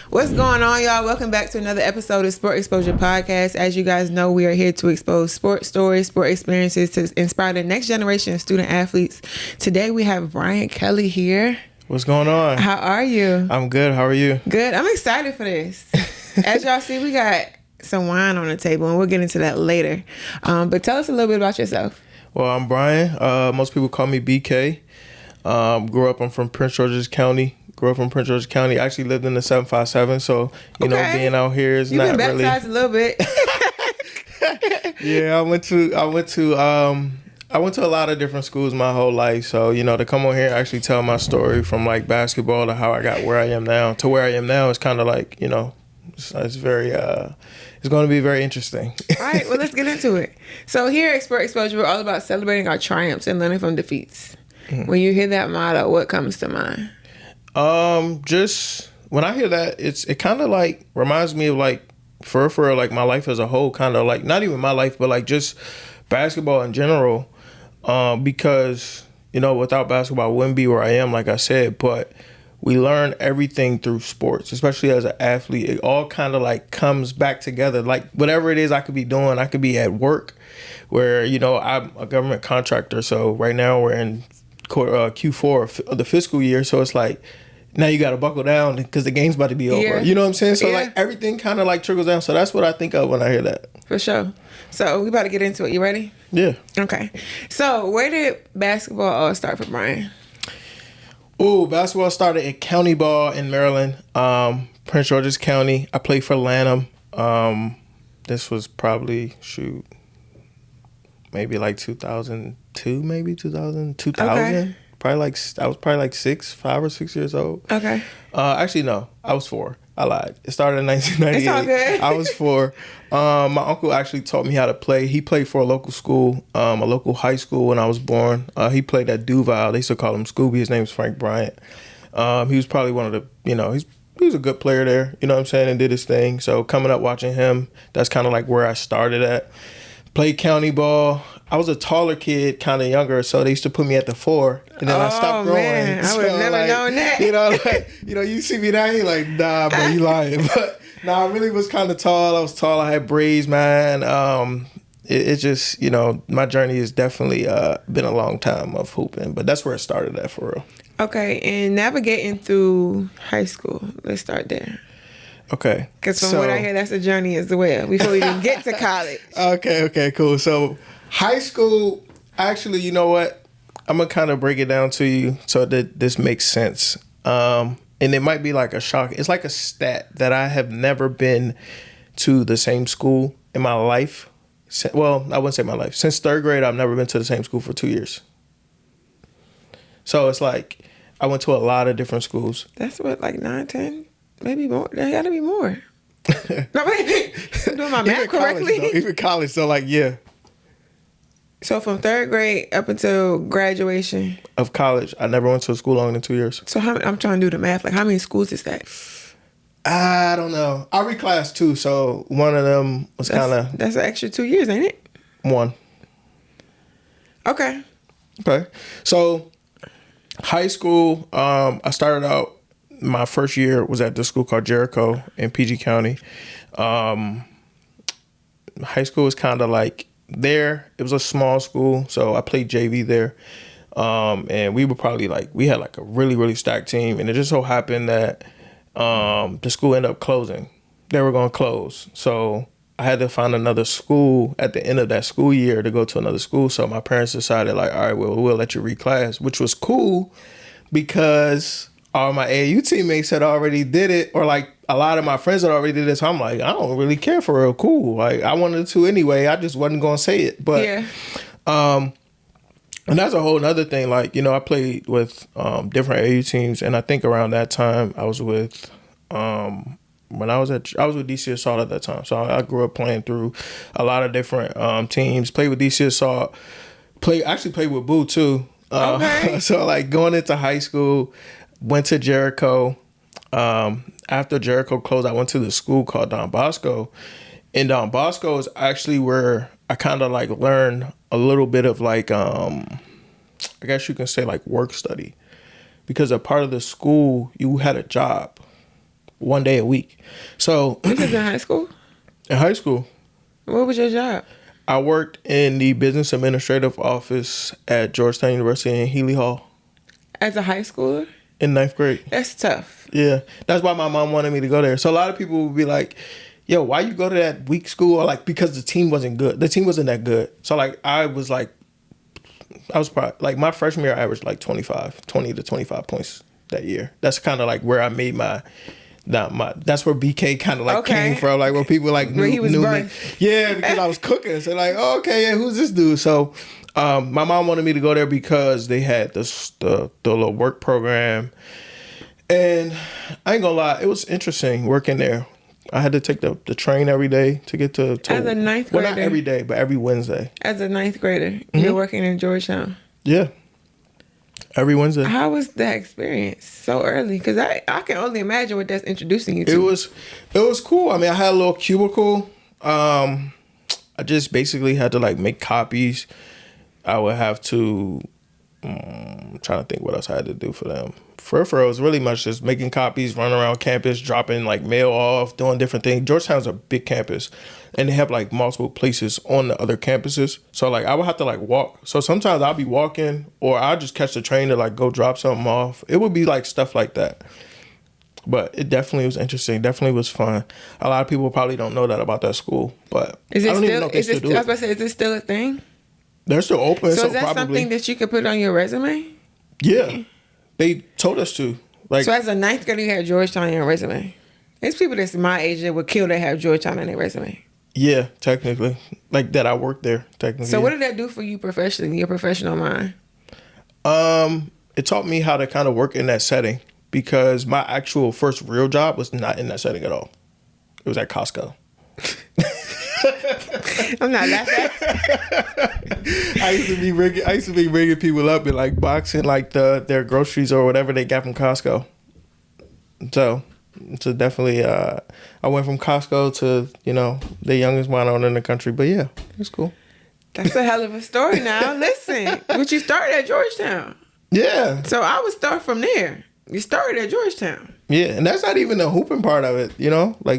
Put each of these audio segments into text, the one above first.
What's going on, y'all? Welcome back to another episode of Sport Exposure Podcast. As you guys know, we are here to expose sports stories, sport experiences to inspire the next generation of student athletes. Today, we have Brian Kelley here. What's going on? How are you? I'm good. How are you? Good. I'm excited for this. As y'all see, we got some wine on the table, and we'll get into that later. But tell us a little bit about yourself. Well, I'm Brian. Most people call me BK. I'm from Prince George's County. I actually lived in the 757, so you know, being out here is You've not been really. baptized a little bit. Yeah, I went to a lot of different schools my whole life. So you know, to come on here and actually tell my story from like basketball to how I got where I am now to where I am now is kind of like, you know, it's very it's going to be very interesting. All right, well, let's get into it. So here at Sport Exposure, we're all about celebrating our triumphs and learning from defeats. Mm-hmm. When you hear that motto, what comes to mind? Just when I hear that, it kind of like reminds me of like for like my life as a whole, kind of like not even my life, but like just basketball in general. Because you know, without basketball, I wouldn't be where I am, like I said. But we learn everything through sports, especially as an athlete. It all kind of like comes back together. Like whatever it is I could be doing, I could be at work, where you know I'm a government contractor. So right now we're in Q4 of the fiscal year, so it's like now you got to buckle down because the game's about to be over. Yeah. You know what I'm saying? So like everything kind of like trickles down. So that's what I think of when I hear that. For sure. So we about to get into it. You ready? Yeah. Okay. So where did basketball all start for Brian? Oh, basketball started at county ball in Maryland, Prince George's County. I played for Lanham. This was probably maybe like 2002, maybe 2000. Okay. I was probably like 5 or 6 years old. Okay. Actually, no, I was 4. I lied. It started in 1998. It's all good. I was 4. My uncle actually taught me how to play. He played for a local school, a local high school when I was born. He played at Duval. They used to call him Scooby. His name is Frank Bryant. He was probably one of the, you know, he was a good player there, you know what I'm saying, and did his thing. So coming up watching him, that's kind of like where I started at. Played county ball. I was a taller kid, kind of younger, so they used to put me at the 4, and then I stopped growing. Man, I would have never known that. You know, you see me now, you're like, nah, bro, you lying. But I really was kind of tall. I was tall. I had braids, man. It just, you know, my journey has definitely been a long time of hooping, but that's where it started at for real. Okay, and navigating through high school, let's start there. Okay. Because from what I hear, that's a journey as well, before we even get to college. Okay, cool. So high school, actually, you know what? I'm going to kind of break it down to you so that this makes sense. And it might be like a shock. It's like a stat that I have never been to the same school in my life. Well, I wouldn't say my life. Since 3rd grade, I've never been to the same school for 2 years. So it's like I went to a lot of different schools. That's what, like 9, 10? Maybe more. There got to be more. No, wait. I'm doing my math correctly. Even college, so like, yeah. So from 3rd grade up until graduation of college, I never went to a school longer than 2 years. So I'm trying to do the math. Like, how many schools is that? I don't know. I reclassed 2, so one of them was kind of... That's an extra 2 years, ain't it? 1. Okay. So high school, I started out, my first year was at this school called Jericho in PG County. High school was kind of like there. It was a small school, so I played JV there. And we were probably like, we had like a really, really stacked team. And it just so happened that the school ended up closing. They were going to close. So I had to find another school at the end of that school year to go to another school. So my parents decided like, all right, well, we'll let you reclass, which was cool because all my AAU teammates had already did it, or like a lot of my friends had already did it. So I'm like, I don't really care for real. Cool. Like I wanted to anyway. I just wasn't going to say it. But, yeah. And that's a whole nother thing. Like, you know, I played with different AAU teams, and I think around that time I was with when I was with DC Assault at that time. So I grew up playing through a lot of different teams. Played with DC Assault. Actually played with Boo too. Okay. So like going into high school, went to Jericho. After Jericho closed, I went to the school called Don Bosco. And Don Bosco is actually where I kind of like learned a little bit of like, I guess you can say like work study. Because a part of the school, you had a job. 1 day a week. So This is in high school? in high school, What was your job? I worked in the business administrative office at Georgetown University in Healy Hall As a high schooler? in 9th grade. That's tough. Yeah, that's why my mom wanted me to go there. So a lot of people would be like, yo, why you go to that weak school? Or like, because the team wasn't good. The team wasn't that good. So like, I was probably, like my freshman year, I averaged like 20 to 25 points that year. That's kind of like where I made that's where BK kind of like came from. Like where people like knew me. Yeah, because I was cooking. So like, oh, okay, yeah, who's this dude? So my mom wanted me to go there because they had the little work program. And I ain't gonna lie, it was interesting working there. I had to take the train every day to get to As a ninth grader? Well, not every day, but every Wednesday. As a ninth grader, you're working in Georgetown? Yeah. Every Wednesday. How was that experience so early? Because I can only imagine what that's introducing you to. It was cool. I mean, I had a little cubicle. I just basically had to like make copies. I would have to, I'm trying to think what else I had to do for them. For it was really much just making copies, running around campus, dropping like mail off, doing different things. Georgetown's a big campus, and they have like multiple places on the other campuses. So like I would have to like walk. So sometimes I'll be walking, or I'll just catch the train to like go drop something off. It would be like stuff like that. But it definitely was interesting. Definitely was fun. A lot of people probably don't know that about that school, but I don't even know if they still do it. I was about to say, is it still a thing? They're still open. So is that something that you could put on your resume? Yeah. They told us to. Like, so as a ninth grader, you had Georgetown on your resume. There's people that's my age that would kill to have Georgetown on their resume. Yeah, technically. Like that I worked there, technically. So what did that do for you professionally, your professional mind? It taught me how to kind of work in that setting, because my actual first real job was not in that setting at all. It was at Costco. I'm not laughing. I used to be ringing people up and like boxing like their groceries or whatever they got from Costco. So definitely, I went from Costco to the youngest wine owner in the country. But yeah, it's cool. That's a hell of a story. Now listen, but you started at Georgetown. Yeah. So I would start from there. You started at Georgetown. Yeah, and that's not even the hooping part of it,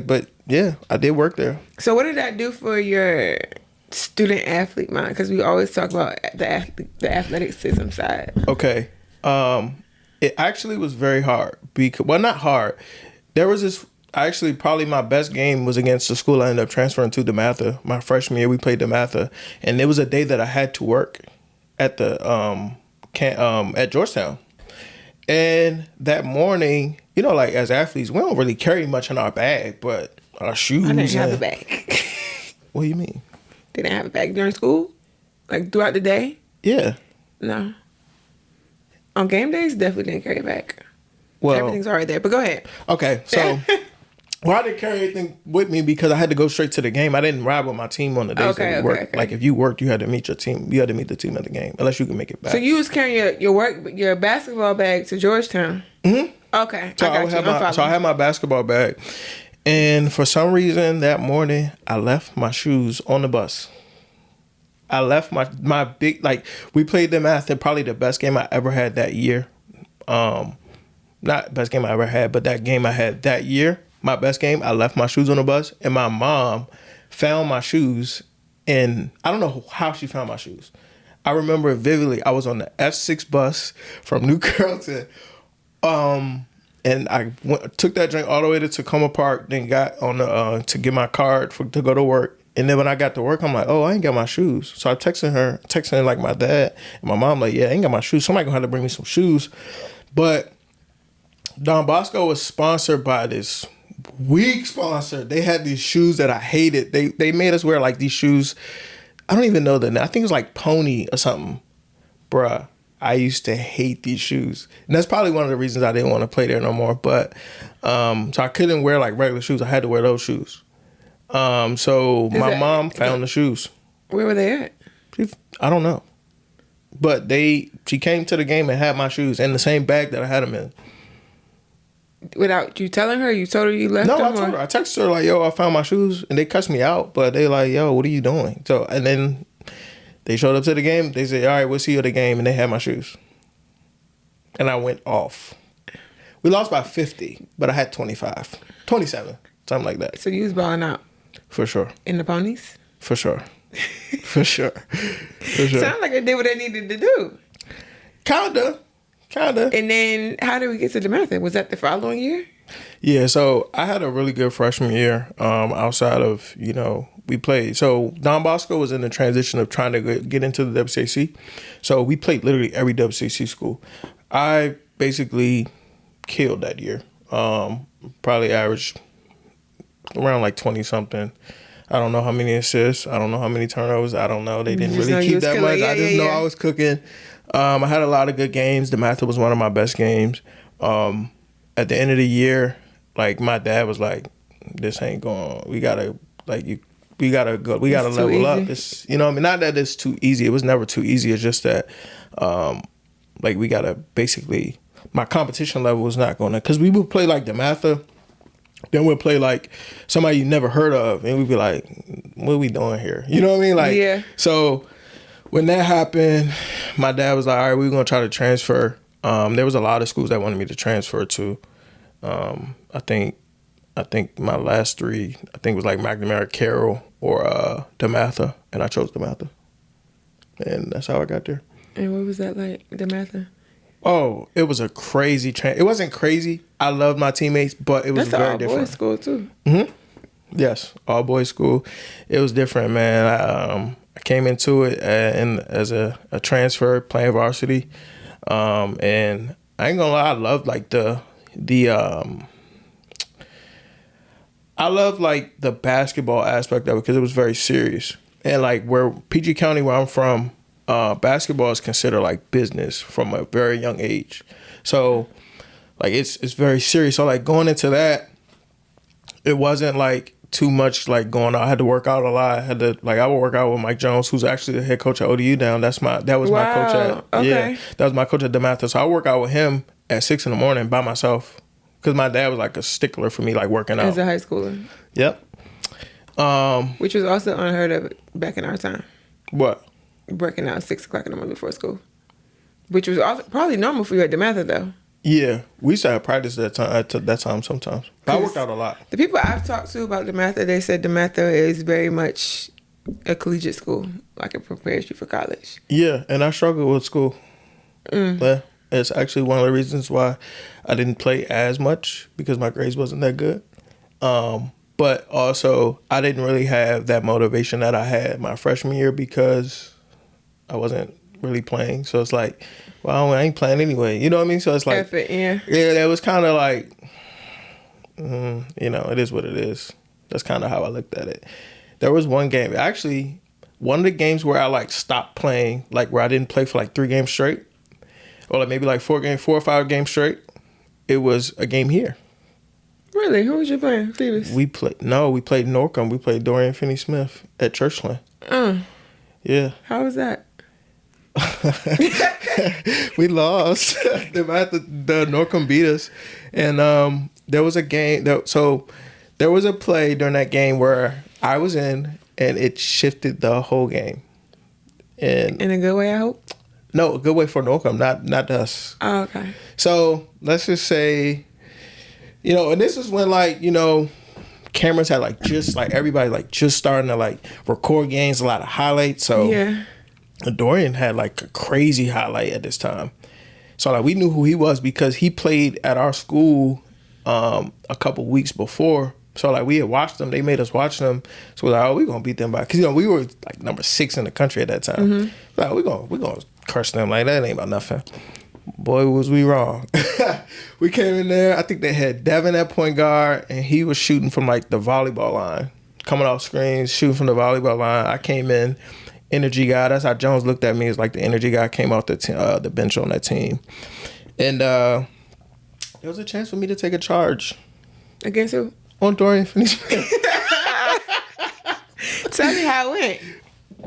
but yeah, I did work there. So what did that do for your student athlete mind? Because we always talk about the athleticism side. Okay. It actually was very hard. Not hard. There was this, actually probably my best game was against the school I ended up transferring to, DeMatha. My freshman year, we played DeMatha. And it was a day that I had to work at at Georgetown. And that morning, like as athletes, we don't really carry much in our bag, but our shoes. I didn't have a bag. What do you mean? They didn't have a bag during school? Like throughout the day? Yeah. No. On game days, definitely didn't carry a bag. Well, everything's already there, but go ahead. Okay, so I didn't carry anything with me because I had to go straight to the game. I didn't ride with my team on the days that we worked. Okay. Like if you worked, you had to meet your team. You had to meet the team at the game, unless you could make it back. So you was carrying your basketball bag to Georgetown. Mm-hmm. Okay, so I had my basketball bag, and for some reason that morning I left my shoes on the bus. I left my big, like, we played DeMatha, probably the best game I ever had that year. Not best game I ever had, but that game I had that year, my best game, I left my shoes on the bus, and my mom found my shoes, and I don't know how she found my shoes. I remember it vividly. I was on the F6 bus from New Carrollton, and I took that drink all the way to Tacoma Park, then got on the to get my card to go to work. And then when I got to work, I'm like, oh, I ain't got my shoes. So I texting like my dad, and my mom like, yeah, I ain't got my shoes. Somebody gonna have to bring me some shoes. But Don Bosco was sponsored by this weak sponsor. They had these shoes that I hated. They made us wear like these shoes. I don't even know the name. I think it was like Pony or something. Bruh, I used to hate these shoes. And that's probably one of the reasons I didn't want to play there no more. But so I couldn't wear like regular shoes. I had to wear those shoes. So my mom found the shoes. Where were they at? I don't know. But she came to the game and had my shoes in the same bag that I had them in. Without you telling her? You told her you left them? No, I told her. I texted her like, yo, I found my shoes. And they cussed me out. But they like, yo, what are you doing? So, and then they showed up to the game. They said, all right, we'll see you at the game. And they had my shoes. And I went off. We lost by 50, but I had 25, 27, something like that. So you was balling out For sure. in the ponies? For sure. For sure. For sure. Sound like they did what they needed to do. Kinda. And then how did we get to DeMatha? Was that the following year? Yeah, so I had a really good freshman year. Outside of, we played. So Don Bosco was in the transition of trying to get into the WCC. So we played literally every WCC school. I basically killed that year. Probably averaged around like 20 something. I don't know how many assists. I don't know how many turnovers. I don't know. They didn't really keep that much. I just know I was cooking. I had a lot of good games. DeMatha was one of my best games. At the end of the year, like my dad was like, "This ain't going. We gotta we gotta go. We gotta level up. It's not that it's too easy. It was never too easy. It's just that we gotta basically. My competition level was not going to, because we would play like DeMatha, then we'd play like somebody you never heard of, and we'd be like, "What are we doing here?" You know what I mean? Like, yeah. So when that happened, my dad was like, "All right, we're gonna try to transfer." There was a lot of schools that wanted me to transfer to. I think my last three, was like McNamara, Carroll, or DeMatha, and I chose DeMatha, and that's how I got there. And what was that like, DeMatha? Oh, it was a crazy It wasn't crazy. I loved my teammates, but it was very different. That's all boys school too. Mm-hmm. Yes, all boys school. It was different, man. I came into it as a transfer playing varsity, and I ain't gonna lie, I loved like the basketball aspect of it, because it was very serious. And like where PG County, where I'm from, basketball is considered like business from a very young age. So like it's very serious. So like going into that, it wasn't like too much like going out. I had to work out a lot. I would work out with Mike Jones, who's actually the head coach at ODU down. That was my coach that was my coach at DeMatha. So I work out with him at 6 a.m. by myself, because my dad was like a stickler for me, like working out. As a high schooler. Yep. Which was also unheard of back in our time. What? Working out 6 o'clock in the morning before school, which was also probably normal for you at DeMatha though. Yeah, we used to have practice at that time sometimes. But I worked out a lot. The people I've talked to about DeMatha, they said DeMatha is very much a collegiate school, like it prepares you for college. Yeah, and I struggled with school. Yeah, it's actually one of the reasons why I didn't play as much, because my grades wasn't that good. But also I didn't really have that motivation that I had my freshman year, because I wasn't really playing. So it's like, well, I ain't playing anyway. You know what I mean? So it's like, effort, yeah, that was kind of like, it is what it is. That's kind of how I looked at it. There was one game, actually, one of the games where I like stopped playing, like where I didn't play for like 3 games straight, or like maybe like 4 or 5 games straight. It was a game here. Really? Who was you playing? Phoebus? We played Norcom. We played Dorian Finney-Smith at Churchland. Yeah. How was that? We lost. The Norcom beat us, and there was a game. There was a play during that game where I was in, and it shifted the whole game. And in a good way, I hope. No, a good way for Norcom, not us. Oh, okay. So let's just say, and this is when cameras had everybody just starting to record games, a lot of highlights. So yeah. Dorian had a crazy highlight at this time. So we knew who he was, because he played at our school a couple weeks before. So we had watched them. They made us watch them. So we're like, oh, we're gonna beat them by, because we were number 6 in the country at that time. Mm-hmm. We're gonna curse them, that ain't about nothing. Boy, was we wrong. We came in there. I think they had Devin at point guard, and he was shooting from the volleyball line, coming off screens, shooting from the volleyball line. I came in, energy guy. That's how Jones looked at me, as the energy guy. Came off the bench on that team, and there was a chance for me to take a charge. Against who? On Dorian Finney-Smith. Tell me how it went.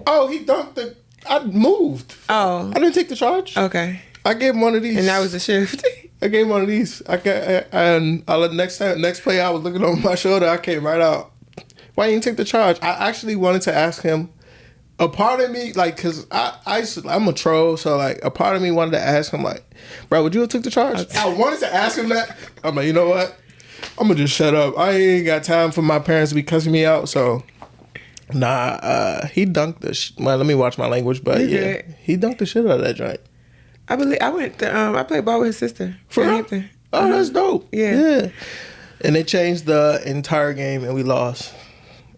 Oh, he dunked it. I moved. Oh. I didn't take the charge. Okay. I gave him one of these. And that was a shift. I gave him one of these. Next play, I was looking over my shoulder. I came right out. Why you didn't take the charge? I actually wanted to ask him a part of me, like, cause I'm a troll, so like a part of me wanted to ask him, like, bro, would you have took the charge? I wanted to ask him that. I'm like, you know what? I'm gonna just shut up. I ain't got time for my parents to be cussing me out. So, he dunked the. Well, let me watch my language, but he dunked the shit out of that joint. I believe I went. I played ball with his sister. For real? Oh, that's dope. Yeah. And they changed the entire game, and we lost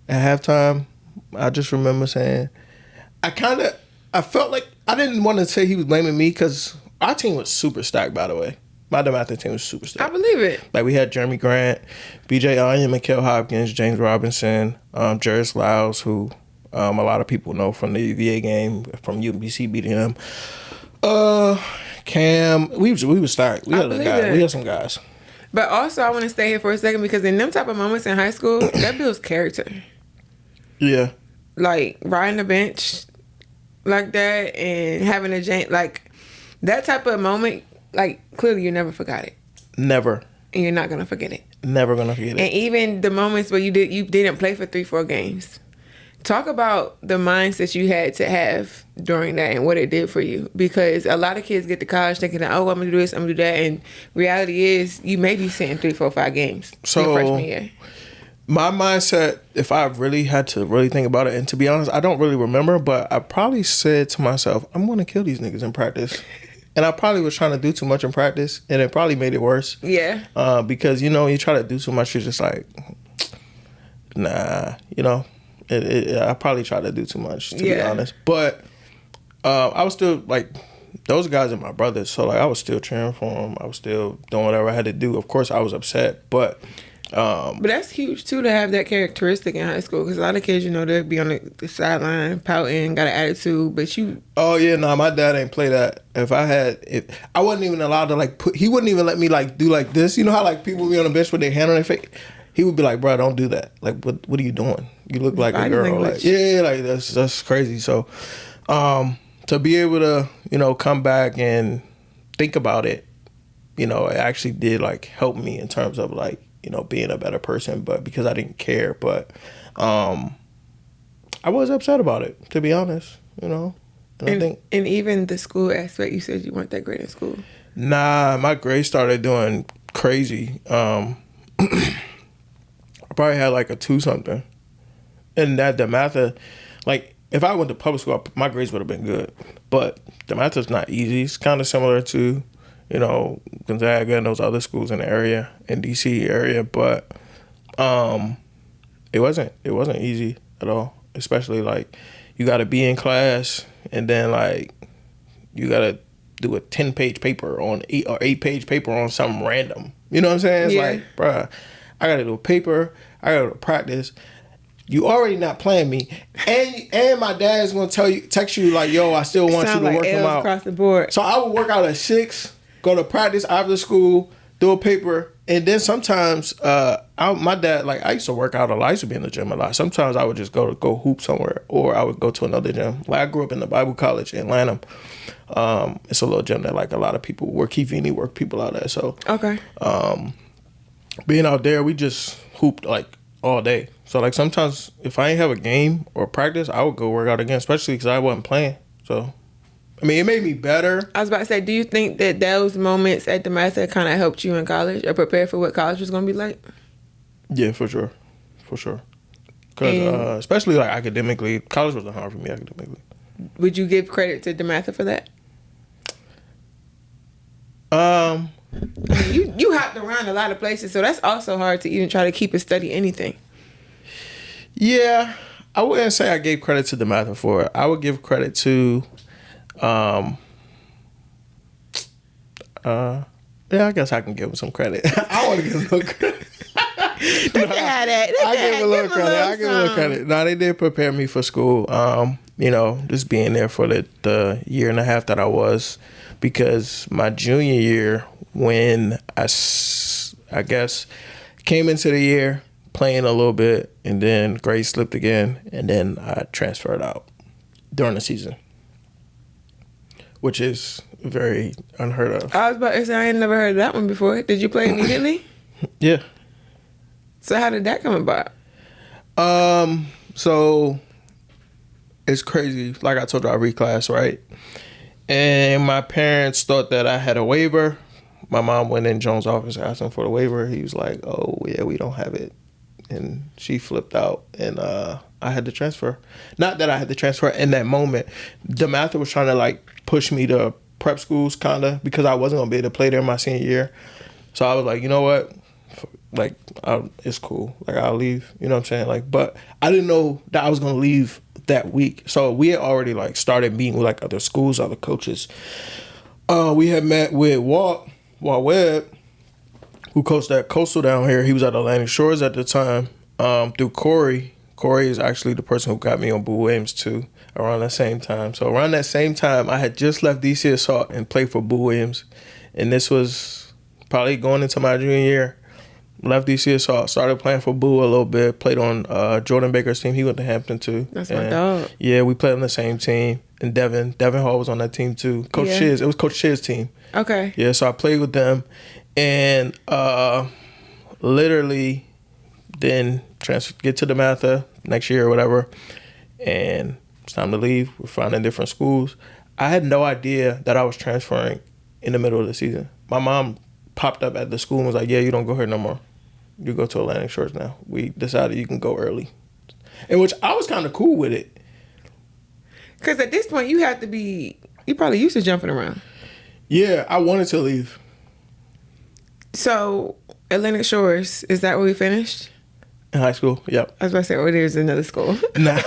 at halftime. I just remember saying, I felt like I didn't want to say he was blaming me because our team was super stacked, by the way. My DeMatha team was super stacked. I believe it. Like, we had Jeremy Grant, BJ Onion, Mikael Hopkins, James Robinson, Jairus Lyles, who a lot of people know from the VA game, from UBC beating him. Cam, we was stacked. We had some guys. But also, I want to stay here for a second because in them type of moments in high school, that builds character. Yeah. Like, riding the bench like that and having like, that type of moment, like, clearly you never forgot it. Never. And you're not going to forget it. Never going to forget it. And even the moments where you didn't play for 3-4 games. Talk about the mindset you had to have during that and what it did for you. Because a lot of kids get to college thinking, oh, I'm going to do this, I'm going to do that. And reality is you may be sitting 3, 4, 5 games your freshman year. My mindset, if I really had to really think about it, and to be honest, I don't really remember, but I probably said to myself, I'm going to kill these niggas in practice. And I probably was trying to do too much in practice, and it probably made it worse. Yeah. Because, you try to do too much, you're just like, nah, I probably tried to do too much, to be honest. But I was still, like, those guys are my brothers, so, like, I was still cheering for them. I was still doing whatever I had to do. Of course, I was upset, but that's huge too to have that characteristic in high school because a lot of kids, they'll be on the sideline pouting, got an attitude, but you. Oh yeah, no, my dad ain't play that. If I wasn't even allowed to he wouldn't even let me like do like this. You know how like people be on the bench with their hand on their face. He would be like, bro, don't do that. Like, what are you doing? You look like a girl. Like, yeah, like that's crazy. So, to be able to come back and think about it, it actually did like help me in terms of like. Being a better person, but because I didn't care. But I was upset about it, to be honest, And even the school aspect, you said you weren't that great in school. Nah, my grades started doing crazy. I probably had like a 2-something. And that DeMatha, like, if I went to public school, my grades would have been good. But DeMatha's not easy. It's kind of similar to Gonzaga and those other schools in the area, in DC area, but it wasn't easy at all. Especially like you got to be in class and then like you got to do a 10-page paper on 8-page paper on something random. You know what I'm saying? It's like, bruh, I got to do a paper, I got to go to practice. You already not playing me, and my dad's gonna text you like, yo, I still want you to work them out across the board. So I would work out at 6. Go to practice after school, do a paper, and then sometimes my dad, like I used to work out a lot. I used to be in the gym a lot. Sometimes I would just go hoop somewhere, or I would go to another gym. Like I grew up in the Bible College in Lanham. It's a little gym that like a lot of people work. Keith Feeney work people out there. So okay, being out there, we just hooped like all day. So like sometimes if I ain't have a game or practice, I would go work out again, especially because I wasn't playing. So. I mean, it made me better. I was about to say, do you think that those moments at DeMatha kind of helped you in college or prepare for what college was going to be like? Yeah, for sure. Because especially like academically, college wasn't hard for me academically. Would you give credit to DeMatha for that? I mean, you hopped around a lot of places, so that's also hard to even try to keep and study anything. Yeah, I wouldn't say I gave credit to DeMatha for it. I would give credit to... I guess I can give him some credit. I want to give him no credit. I give him a little credit. No, they did prepare me for school. Just being there for the year and a half that I was, because my junior year, when I guess came into the year playing a little bit, and then grades slipped again, and then I transferred out during the season. Which is very unheard of. I was about to say, I ain't never heard of that one before. Did you play immediately? Yeah. So how did that come about? So it's crazy. Like I told you, I reclassed, right? And my parents thought that I had a waiver. My mom went in Jones' office, asked him for the waiver. He was like, "Oh yeah, we don't have it." And she flipped out, and I had to transfer. Not that I had to transfer in that moment. DeMatha was trying to like push me to prep schools, kinda, because I wasn't gonna be able to play there my senior year. So I was like, you know what, like it's cool. Like I'll leave. You know what I'm saying? Like, but I didn't know that I was gonna leave that week. So we had already like started meeting with like other schools, other coaches. We had met with Walt Webb, who coached at Coastal down here. He was at Atlantic Shores at the time. Through Corey. Corey is actually the person who got me on Boo Williams too, around that same time. So around that same time, I had just left DC Assault and played for Boo Williams. And this was probably going into my junior year. Left DC Assault, started playing for Boo a little bit, played on Jordan Baker's team. He went to Hampton too. That's my dog. Yeah, we played on the same team. And Devin Hall was on that team too. Coach Shiz, it was Coach Shiz's team. Okay. Yeah, so I played with them. And literally then get to DeMatha next year or whatever. And it's time to leave. We're finding different schools. I had no idea that I was transferring in the middle of the season. My mom popped up at the school and was like, yeah, you don't go here no more. You go to Atlantic Shores now. We decided you can go early. In which I was kind of cool with it. Because at this point, you probably used to jumping around. Yeah, I wanted to leave. So, Atlantic Shores, is that where we finished? In high school, yep. I was about to say, there's another school. Nah.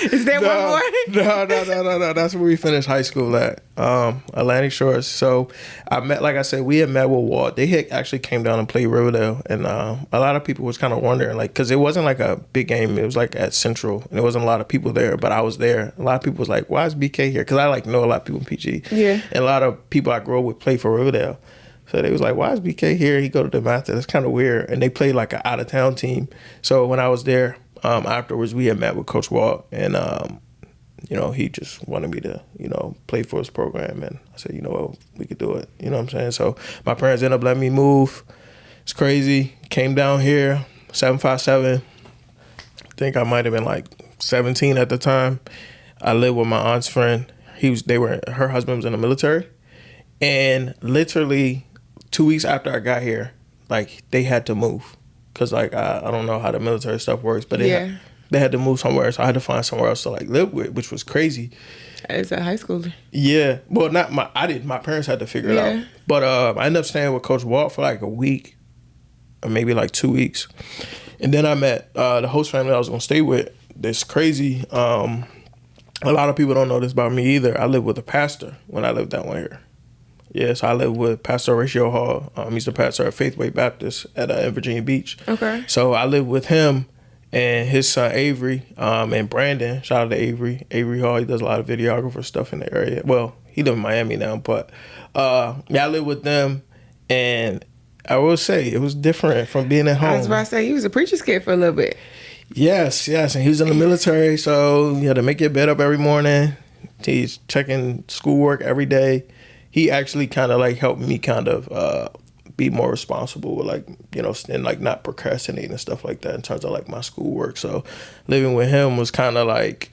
Is there one more? No. That's where we finished high school at, Atlantic Shores. So we had met with Walt. They had actually came down and played Riverdale. And a lot of people was kind of wondering, like, because it wasn't like a big game. It was like at Central. And there wasn't a lot of people there, but I was there. A lot of people was like, why is BK here? Because I like know a lot of people in PG. Yeah. And a lot of people I grew up with play for Riverdale. So they was like, why is BK here? He go to DeMatha. That's kind of weird. And they played like an out-of-town team. So when I was there, afterwards, we had met with Coach Walt. And, he just wanted me to, play for his program. And I said, we could do it. You know what I'm saying? So my parents ended up letting me move. It's crazy. Came down here, 757. I think I might have been like 17 at the time. I lived with my aunt's friend. Her husband was in the military. And literally 2 weeks after I got here, like, they had to move. Because, like, I don't know how the military stuff works, but they had to move somewhere. So I had to find somewhere else to, like, live with, which was crazy. As a high schooler. Yeah. Well, I didn't. My parents had to figure it out. But I ended up staying with Coach Walt for, like, a week or maybe, like, 2 weeks. And then I met the host family I was going to stay with. That's crazy. A lot of people don't know this about me either. I lived with a pastor when I lived down here. Yeah, so I live with Pastor Horatio Hall. He's the pastor at Faithway Baptist in Virginia Beach. Okay. So I live with him and his son Avery and Brandon. Shout out to Avery. Avery Hall, he does a lot of videographer stuff in the area. Well, he lives in Miami now, but I live with them. And I will say, it was different from being at home. I was about to say, you was a preacher's kid for a little bit. Yes. And he was in the military, so you had to make your bed up every morning. He's checking schoolwork every day. He actually kind of like helped me kind of be more responsible with like, and like not procrastinating and stuff like that in terms of like my schoolwork. So living with him was kind of like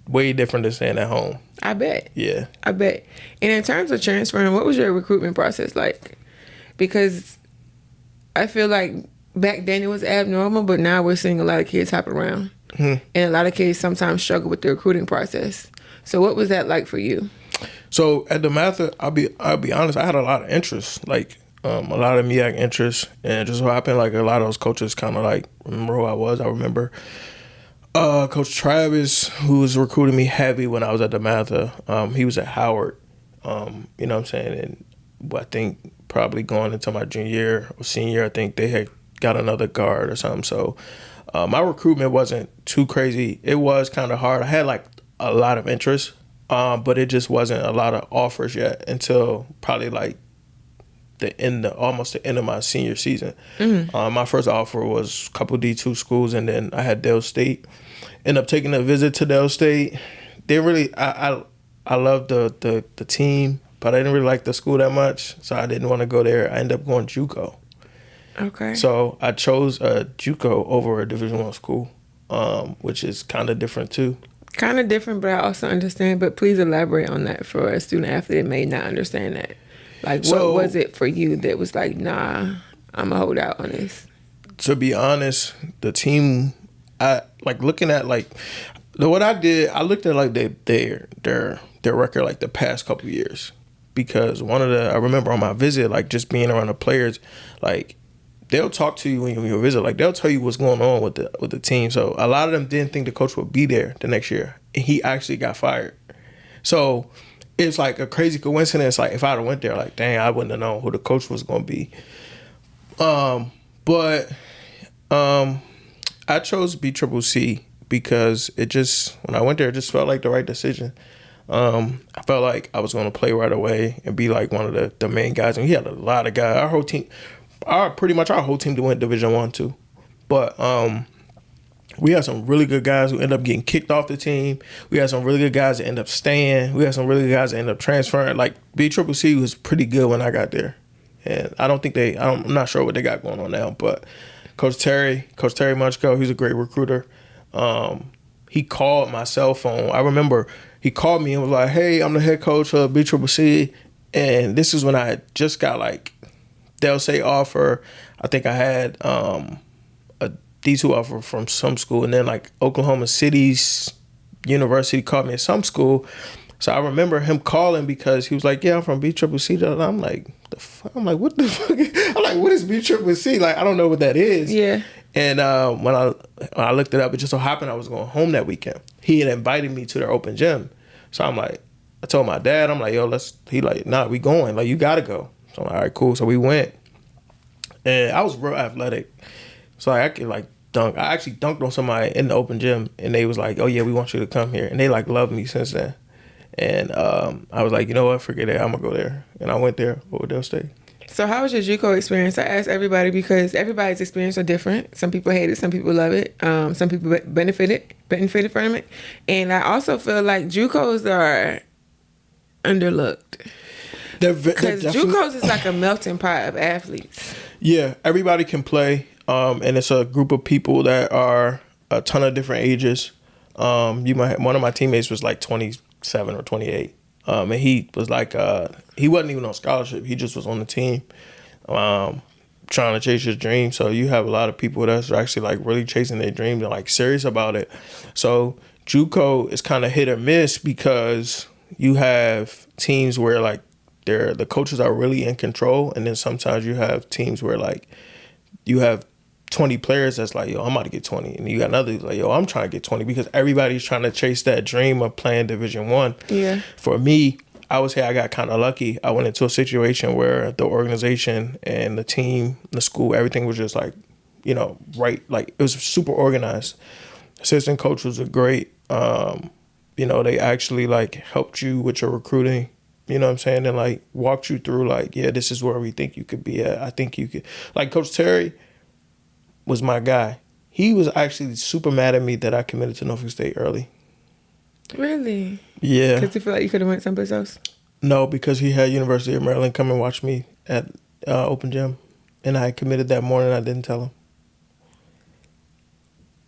way different than staying at home. I bet. Yeah. I bet. And in terms of transferring, what was your recruitment process like? Because I feel like back then it was abnormal, but now we're seeing a lot of kids hop around. Mm-hmm. And a lot of kids sometimes struggle with the recruiting process. So what was that like for you? So at DeMatha, I'll be honest, I had a lot of interest, like a lot of MEAC interest, and it just so happened like a lot of those coaches kind of like remember who I was. I remember Coach Travis, who was recruiting me heavy when I was at DeMatha. He was at Howard, you know what I'm saying, and I think probably going into my junior year or senior year, I think they had got another guard or something. So my recruitment wasn't too crazy. It was kind of hard. I had like a lot of interest. But it just wasn't a lot of offers yet until probably like almost the end of my senior season. Mm-hmm. My first offer was a couple D2 schools, and then I had Dale State. Ended up taking a visit to Dale State. They really, I loved the team, but I didn't really like the school that much, so I didn't want to go there. I ended up going JUCO. Okay. So I chose a JUCO over a Division I school. which is kind of different too. Kind of different, but I also understand. But please elaborate on that for a student athlete that may not understand that. Like, what was it for you that was like, nah, I'm gonna hold out on this? To be honest, the team, I like looking at like what I did. I looked at like their record like the past couple years, because I remember on my visit, like just being around the players, like they'll talk to you when you visit, like they'll tell you what's going on with the team. So a lot of them didn't think the coach would be there the next year, and he actually got fired. So it's like a crazy coincidence. Like if I'd have went there, like dang, I wouldn't have known who the coach was going to be. But I chose BCCC because when I went there, it just felt like the right decision. I felt like I was going to play right away and be like one of the main guys. And he had a lot of guys. Our whole team, pretty much our whole team went Division I too. But we had some really good guys who ended up getting kicked off the team. We had some really good guys that ended up staying. We had some really good guys that ended up transferring. Like BCCC was pretty good when I got there. And I'm not sure what they got going on now, but Coach Terry Munchko, he's a great recruiter. He called my cell phone. I remember he called me and was like, hey, I'm the head coach of BCCC. And this is when I had just got like Del Say offer. I think I had a D2 offer from some school. And then like Oklahoma City's university called me at some school. So I remember him calling because he was like, yeah, I'm from BCCC. And I'm like, I'm like, what the fuck? I'm like, what is BCCC? Like, I don't know what that is. Yeah. And when I looked it up, it just so happened I was going home that weekend. He had invited me to their open gym. So I'm like, I told my dad, I'm like, yo, he like, nah, we going. Like, you got to go. So I'm like, all right, cool. So we went. And I was real athletic. So I could like dunk. I actually dunked on somebody in the open gym. And they was like, oh, yeah, we want you to come here. And they like loved me since then. And I was like, you know what, forget it, I'm going to go there. And I went there, Del State. So how was your JUCO experience? I asked everybody because everybody's experience are different. Some people hate it, some people love it. Some people benefited from it. And I also feel like JUCOs are underlooked. Because JUCOs is like a melting pot of athletes. Yeah, everybody can play. And it's a group of people that are a ton of different ages. One of my teammates was like 27 or 28. And he was like, he wasn't even on scholarship. He just was on the team, trying to chase his dream. So you have a lot of people that's actually like really chasing their dreams and like serious about it. So JUCO is kind of hit or miss because you have teams where like the coaches are really in control. And then sometimes you have teams where like you have 20 players that's like, yo, I'm about to get 20. And you got another like, yo, I'm trying to get 20 because everybody's trying to chase that dream of playing Division I. Yeah. For me, I would say I got kind of lucky. I went into a situation where the organization and the team, the school, everything was just like, you know, right. Like it was super organized. Assistant coaches were great. You know, they actually like helped you with your recruiting. You know what I'm saying? And like walked you through like, yeah, this is where we think you could be at. I think you could. Like Coach Terry was my guy. He was actually super mad at me that I committed to Norfolk State early. Really? Yeah. Because you feel like you could have went someplace else? No, because he had University of Maryland come and watch me at Open Gym. And I committed that morning. I didn't tell him.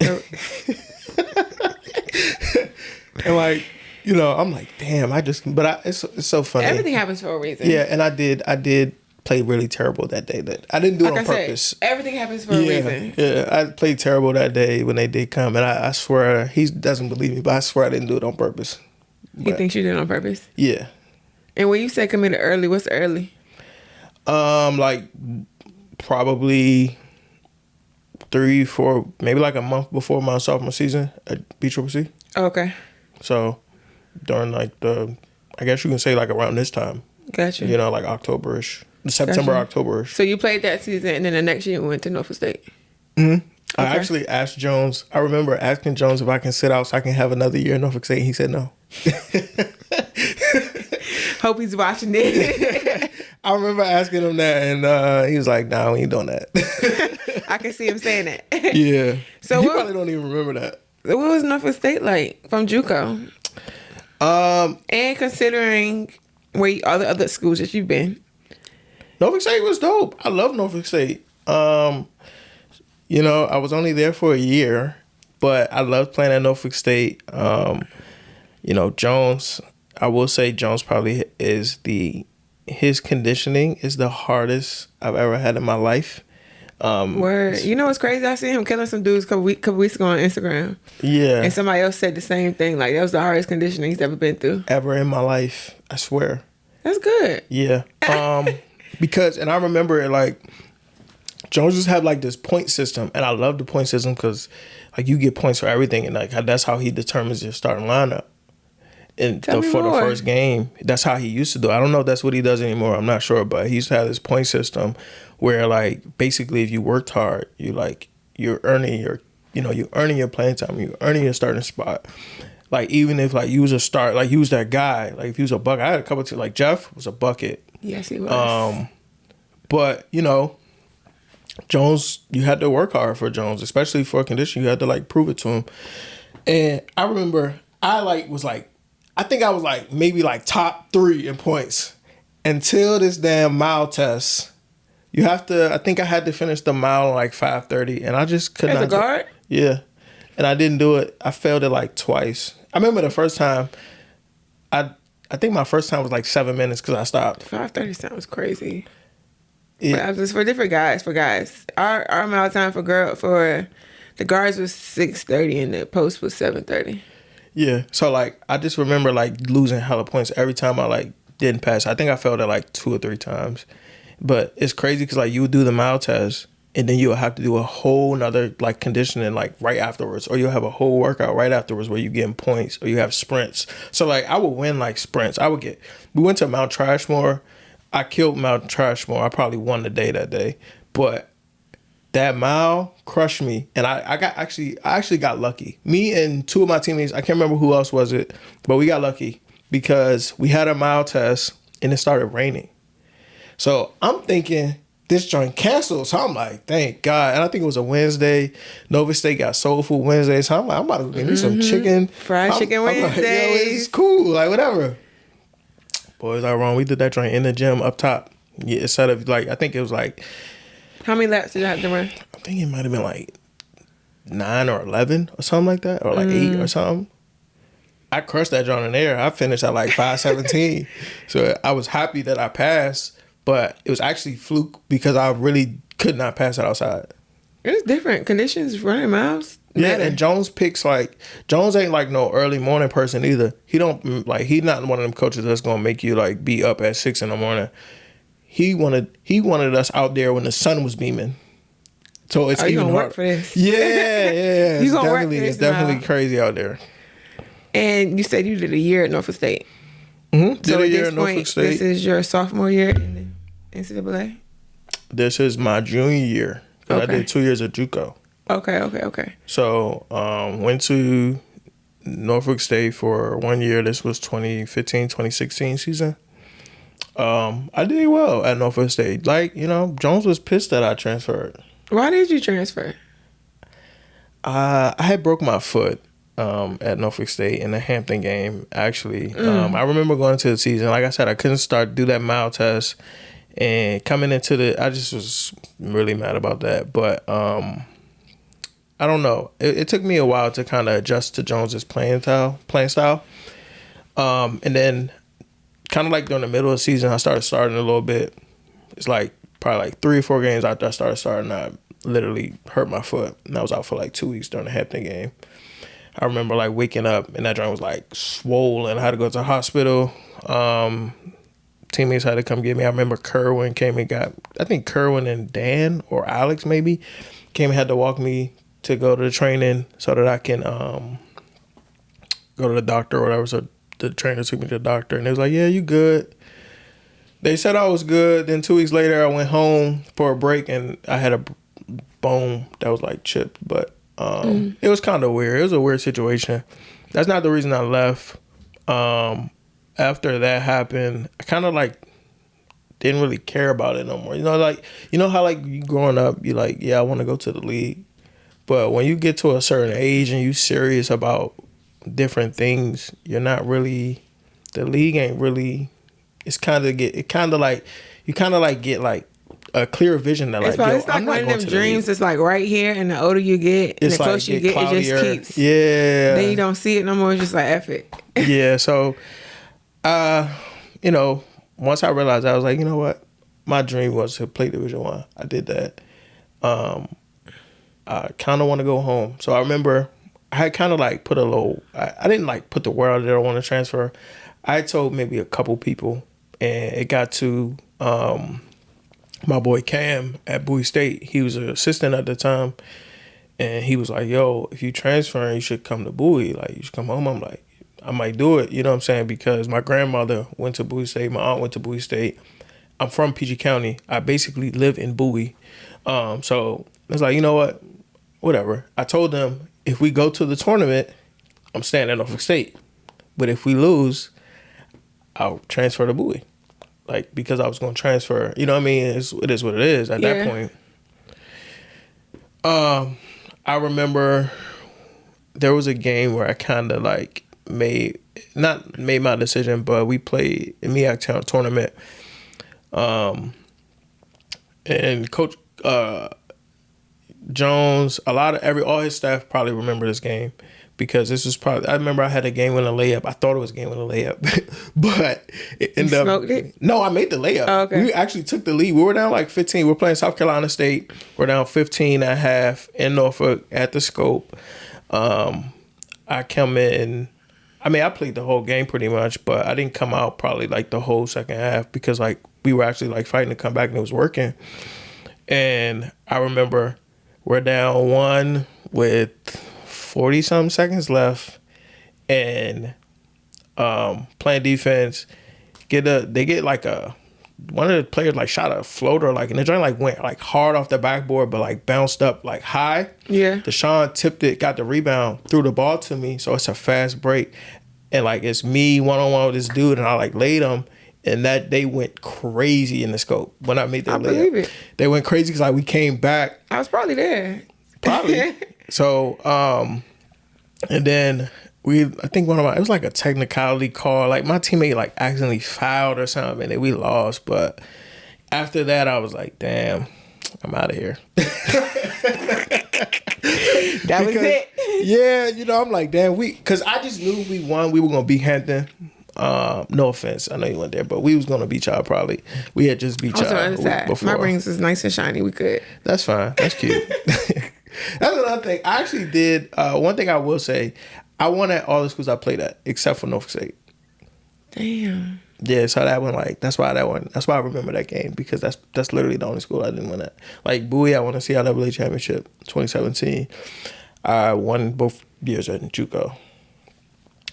Oh. And like, you know, I'm like, damn, it's so funny. Everything happens for a reason. Yeah, and I did play really terrible that day. That I didn't do it on purpose. Everything happens for a reason. Yeah, I played terrible that day when they did come, and I swear he doesn't believe me, but I swear I didn't do it on purpose. He thinks you did it on purpose? Yeah. And when you say committed early, what's early? Like probably 3, 4, maybe like a month before my sophomore season at BCCC. Okay. So during like I guess you can say like around this time. Gotcha. You know, like October-ish. September, gotcha. October-ish. So you played that season, and then the next year you went to Norfolk State. Mm-hmm. Okay. I actually asked Jones. I remember asking Jones if I can sit out so I can have another year in Norfolk State. He said no. Hope he's watching it. I remember asking him that, and he was like, "Nah, we ain't doing that." I can see him saying that. Yeah. So you probably don't even remember that. What was Norfolk State like from JUCO? And considering where all the other schools that you've been. Norfolk State was dope. I love Norfolk State. You know, I was only there for a year, But I loved playing at Norfolk State. You know, Jones, I will say Jones probably is his conditioning is the hardest I've ever had in my life. Word. You know what's crazy? I seen him killing some dudes a couple weeks ago on Instagram. Yeah. And somebody else said the same thing. Like, that was the hardest conditioning he's ever been through. Ever in my life. I swear. That's good. Yeah. Because, and I remember it, like, Jones just had like this point system, and I love the point system because like you get points for everything, and like that's how he determines your starting lineup. And for the first game, that's how he used to do it. I don't know if that's what he does anymore. I'm not sure, but he used to have this point system where like basically if you worked hard, you're earning your playing time, you're earning your starting spot. Like even if like you was a start, like you was that guy, like if you was a bucket, I had a couple of like Jeff was a bucket. Yes, he was. But you know, Jones, you had to work hard for Jones, especially for a condition. You had to like prove it to him. And I remember I think I was like maybe like top 3 in points until this damn mile test. I think I had to finish the mile in like 5:30, and I just could not. As a guard? Yeah. And I didn't do it. I failed it like twice. I remember the first time, I think my first time was like 7 minutes because I stopped. 5:30 sounds crazy. Yeah. But for different guys, our mile time for the guards was 6:30 and the post was 7:30. Yeah. So like I just remember like losing hella points every time I like didn't pass. I think I failed it like 2 or 3 times. But it's crazy because like you would do the mile test and then you'll have to do a whole nother like conditioning like right afterwards, or you'll have a whole workout right afterwards where you getting points, or you have sprints. So like I would win like sprints. We went to Mount Trashmore. I killed Mount Trashmore. I probably won the day that day. But that mile crushed me. And I actually got lucky. Me and 2 of my teammates, I can't remember who else was it, but we got lucky because we had a mile test and it started raining. So I'm thinking this joint canceled. So I'm like, thank God. And I think it was a Wednesday. Norfolk State got Soul Food Wednesday. So I'm like, I'm about to go get me some chicken. Fried chicken Wednesdays. Like, yo, it's cool. Like, whatever. Boys are wrong. We did that joint in the gym up top. Yeah, instead of like, I think it was like. How many laps did you have to run? I think it might have been like 9 or 11 or something like that, or like 8 or something. I crushed that joint in there. I finished at like 5:17. So I was happy that I passed, but it was actually fluke because I really could not pass it outside. It's different conditions running miles. Yeah, and Jones ain't like no early morning person either. He's not one of them coaches that's gonna make you like be up at 6 a.m. He wanted us out there when the sun was beaming. So it's even gonna hard. Work for this. Yeah. You gonna work for this? It's definitely crazy out there. And you said you did a year at Norfolk State. Mm-hmm. So did a year at at Norfolk State. This is your sophomore year in the NCAA? This is my junior year. Because I did 2 years at JUCO. Okay. So went to Norfolk State for 1 year. This was 2015, 2016 season. I did well at Norfolk State. Like, you know, Jones was pissed that I transferred. Why did you transfer? I had broke my foot at Norfolk State in the Hampton game, actually. I remember going into the season. Like I said, I couldn't do that mile test. And coming into I just was really mad about that. But I don't know. It took me a while to kind of adjust to Jones's playing style. And then kind of like during the middle of the season, I starting a little bit. It's like probably like 3 or 4 games after I started starting, I literally hurt my foot. And I was out for like 2 weeks during the Hampton game. I remember like waking up and that joint was like swollen. I had to go to the hospital. Teammates had to come get me. I remember Kerwin came and I think Kerwin and Dan or Alex maybe came and had to walk me to go to the training so that I can go to the doctor or whatever. So the trainer took me to the doctor and they was like, yeah, you good. They said I was good. Then 2 weeks later, I went home for a break and I had a bone that was like chipped. But it was kind of weird. It was a weird situation. That's not the reason I left. After that happened, I kind of like didn't really care about it no more. You know how like you growing up, you like, yeah, I want to go to the league. But when you get to a certain age and you serious about different things, you're not really, the league ain't really, you kind of get like a clear vision that like, yo, it's like I'm not one of going them to the league. dreams. It's like right here, and the older you get, and the closer you get, it just keeps. Yeah. Then you don't see it no more. It's just like F it. Yeah. So, you know, once I realized, I was like, you know what, my dream was to play Division I. I did that. I kind of want to go home. So I remember I had kind of like put a little. I didn't like put the word out there. I want to transfer. I told maybe a couple people, and it got to my boy Cam at Bowie State. He was an assistant at the time, and he was like, "Yo, if you transfer, you should come to Bowie. Like, you should come home." I'm like, I might do it. You know what I'm saying? Because my grandmother went to Bowie State. My aunt went to Bowie State. I'm from PG County. I basically live in Bowie. So I was like, you know what? Whatever. I told them, if we go to the tournament, I'm staying at Norfolk State. But if we lose, I'll transfer to Bowie. Like, because I was going to transfer. You know what I mean? It is what it is at that point. I remember there was a game where I kind of like not made my decision, but we played in Meacktown tournament. And Coach Jones, all his staff probably remember this game because this was probably, I remember I had a game winning layup. I thought it was a game winning layup, but it ended up. Smoked it? No, I made the layup. Oh, okay. We actually took the lead. We were down like 15. We were playing South Carolina State. We're down 15 and a half in Norfolk at the Scope. I come in. I mean, I played the whole game pretty much, but I didn't come out probably like the whole second half because like we were actually like fighting to come back and it was working. And I remember we're down 1 with 40-something seconds left and playing defense. They get like one of the players like shot a floater like and the joint like went like hard off the backboard but like bounced up like high. Yeah. Deshaun tipped it, got the rebound, threw the ball to me, so it's a fast break. And like it's me one-on-one with this dude and I like laid him. And that they went crazy in the Scope when I made that layup. Believe it. They went crazy because like we came back. I was probably there. Probably. So, and then I think it was like a technicality call. Like my teammate like accidentally fouled or something and then we lost. But after that, I was like, damn, I'm out of here. That was it. Yeah, you know, I'm like, damn, because I just knew we won. We were going to beat Hampton. No offense, I know you went there, but we was gonna beat y'all probably. We had just beat y'all before. My rings was nice and shiny. We could. That's fine. That's cute. That's another thing. I actually did. One thing I will say, I won at all the schools I played at, except for Norfolk State. Damn. Yeah, so that one that's why I remember that game because that's literally the only school I didn't win at. Like Bowie, I won the CIAA championship 2017. I won both years at JUCO.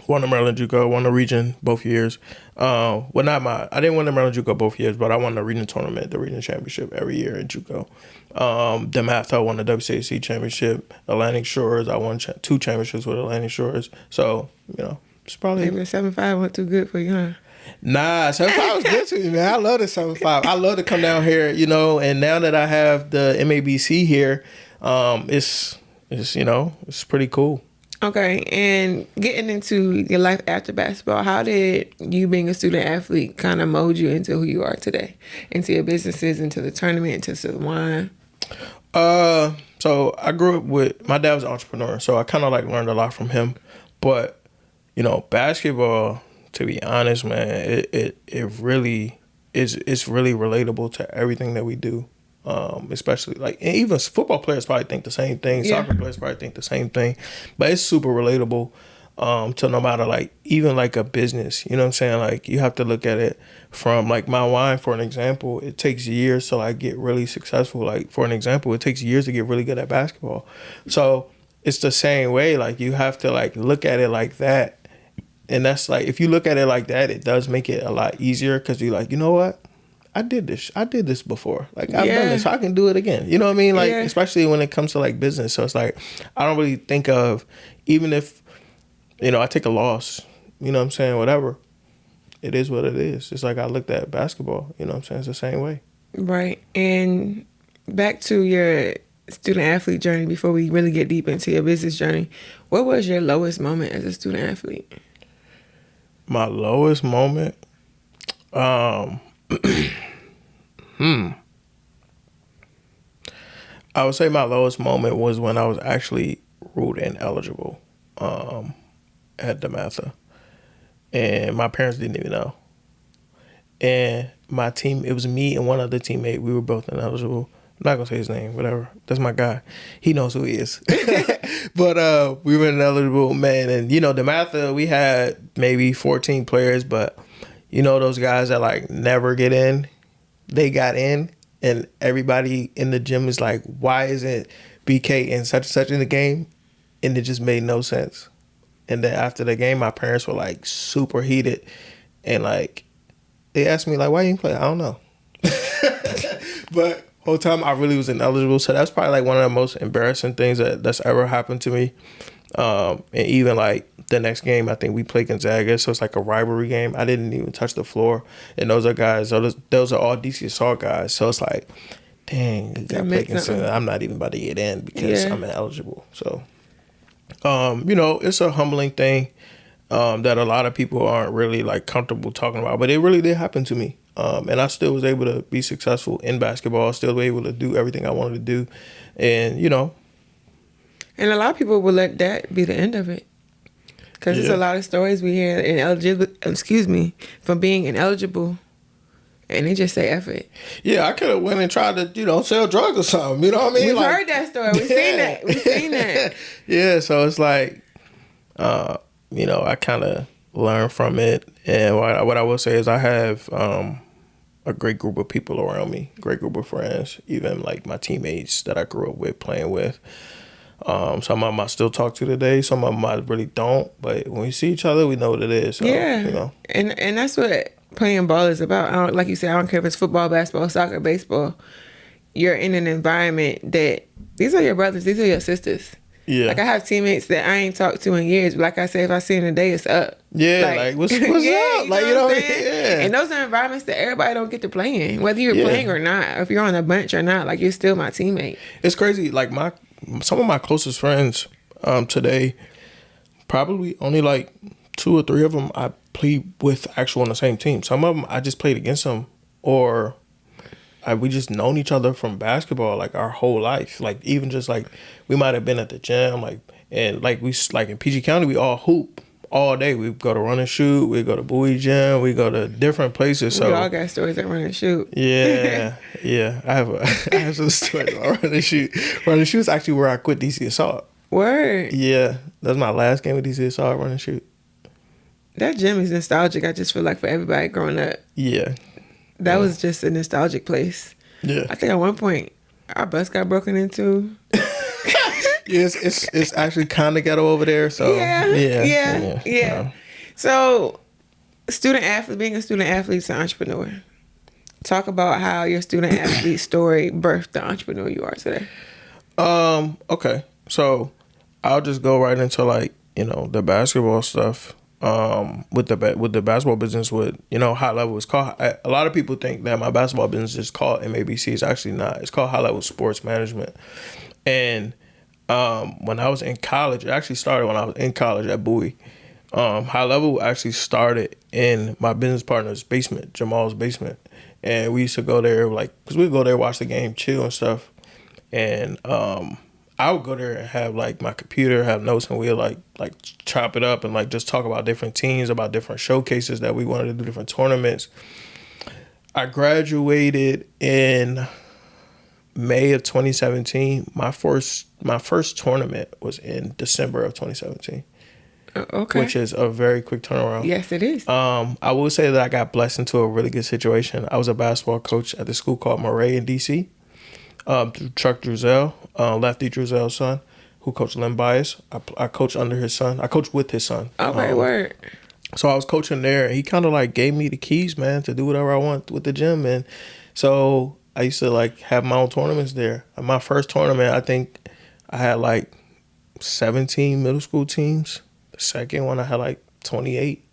Won the Maryland JUCO, won the region both years. I didn't win the Maryland JUCO both years, but I won the region tournament, the region championship every year in JUCO. DeMatha, I won the WCAC championship. Atlantic Shores, I won 2 championships with Atlantic Shores. So, you know, it's probably... Maybe the 7-5 wasn't too good for you, huh? Nah, 7-5 was good to me, man. I love the 7-5. I love to come down here, you know, and now that I have the MABC here, it's you know, it's pretty cool. Okay, and getting into your life after basketball, how did you being a student athlete kind of mold you into who you are today? Into your businesses, into the tournament, into the wine? So I grew up with, my dad was an entrepreneur, so I kind of like learned a lot from him. But, you know, basketball, to be honest, man, it really it's really relatable to everything that we do. Especially like, and even football players probably think the same thing. Yeah. Soccer players probably think the same thing, but it's super relatable to no matter like even like a business. You know what I'm saying? Like you have to look at it from like my wine, for an example. It takes years to like get really successful. Like for an example, it takes years to get really good at basketball. So it's the same way. Like you have to like look at it like that, and that's like if you look at it like that, it does make it a lot easier because you're like, you know what? I did this before. Like I've done this, so I can do it again. You know what I mean? Like especially when it comes to like business. So it's like I don't really think of, even if, you know, I take a loss, you know what I'm saying, whatever. It is what it is. It's like I looked at basketball, you know what I'm saying? It's the same way. Right. And back to your student athlete journey before we really get deep into your business journey. What was your lowest moment as a student athlete? My lowest moment? I would say my lowest moment was when I was actually ruled ineligible at DeMatha. And my parents didn't even know. And my team, it was me and one other teammate. We were both ineligible. I'm not going to say his name, whatever. That's my guy. He knows who he is. But we were ineligible, man. And, DeMatha, we had maybe 14 players. But, those guys that, like, never get in, they got in. And everybody in the gym is like, why isn't BK and such in the game? And it just made no sense. And then after the game, my parents were like super heated. And like, they asked me like, why you didn't play? I don't know. But whole time I really was ineligible. So that's probably like one of the most embarrassing things that's ever happened to me. And even like the next game, I think we played Gonzaga. So it's like a rivalry game. I didn't even touch the floor. And those are guys, those are all DC Assault guys. So it's like, dang, I'm not even about to get in because I'm ineligible. So, it's a humbling thing that a lot of people aren't really like comfortable talking about. But it really did happen to me. And I still was able to be successful in basketball. Still able to do everything I wanted to do. And, And a lot of people will let that be the end of it. Because there's a lot of stories we hear from being ineligible. And they just say F it. Yeah, I could have went and tried to, sell drugs or something. You know what I mean? We've heard that story. We've seen that. Yeah, so it's like, I kind of learned from it. And what I will say is I have a great group of people around me, great group of friends, even like my teammates that I grew up with, playing with. Some of them I still talk to today. Some of them I really don't. But when we see each other, we know what it is. So, And that's what playing ball is about. Like you said, I don't care if it's football, basketball, soccer, baseball. You're in an environment that these are your brothers, these are your sisters. Yeah. Like I have teammates that I ain't talked to in years. But like I said, if I see them today, it's up. Yeah, like what's up? Like, you know what I'm saying? Yeah. And those are environments that everybody don't get to play in. Whether you're playing or not, if you're on a bench or not, like you're still my teammate. It's crazy. Like some of my closest friends today, probably only like 2 or 3 of them I played with actually on the same team. Some of them I just played against them, or we just known each other from basketball like our whole life. Like even just like we might have been at the gym, and we like in PG County we all hoop all day. We go to run and shoot, we go to Bowie Gym, we go to different places. So we all got stories at run and shoot. Yeah, yeah. I have some stories about run and shoot. Run and shoot is actually where I quit DC Assault. Word. Yeah, that was my last game with DC Assault, run and shoot. That gym is nostalgic. I just feel like for everybody growing up. Yeah. That was just a nostalgic place. Yeah. I think at one point our bus got broken into. Yes, it's actually kind of ghetto over there. So yeah. So, being a student athlete is an entrepreneur. Talk about how your student athlete story birthed the entrepreneur you are today. Okay, so I'll just go right into like the basketball stuff. With the basketball business, with high level, it's called. A lot of people think that my basketball business is called MABC. It's actually not. It's called High Level Sports Management. And when I was in college, it actually started when I was in college at Bowie. High Level actually started in my business partner's basement, Jamal's basement, and we used to go there because we'd go there, watch the game, chill and stuff. And I would go there and have like my computer, have notes, and we'd like chop it up and like just talk about different teams, about different showcases that we wanted to do, different tournaments. I graduated in May of 2017. My first tournament was in December of 2017. Okay. Which is a very quick turnaround. Yes, it is. I will say that I got blessed into a really good situation. I was a basketball coach at the school called Murray in DC. Chuck Druzel, Lefty Druzel's son, who coached Len Bias. I coached under his son. I coached with his son. Okay, word. So I was coaching there, and he kind of like gave me the keys, man, to do whatever I want with the gym, and so I used to like have my own tournaments there. My first tournament, I think I had like 17 middle school teams. The second one, I had like 28.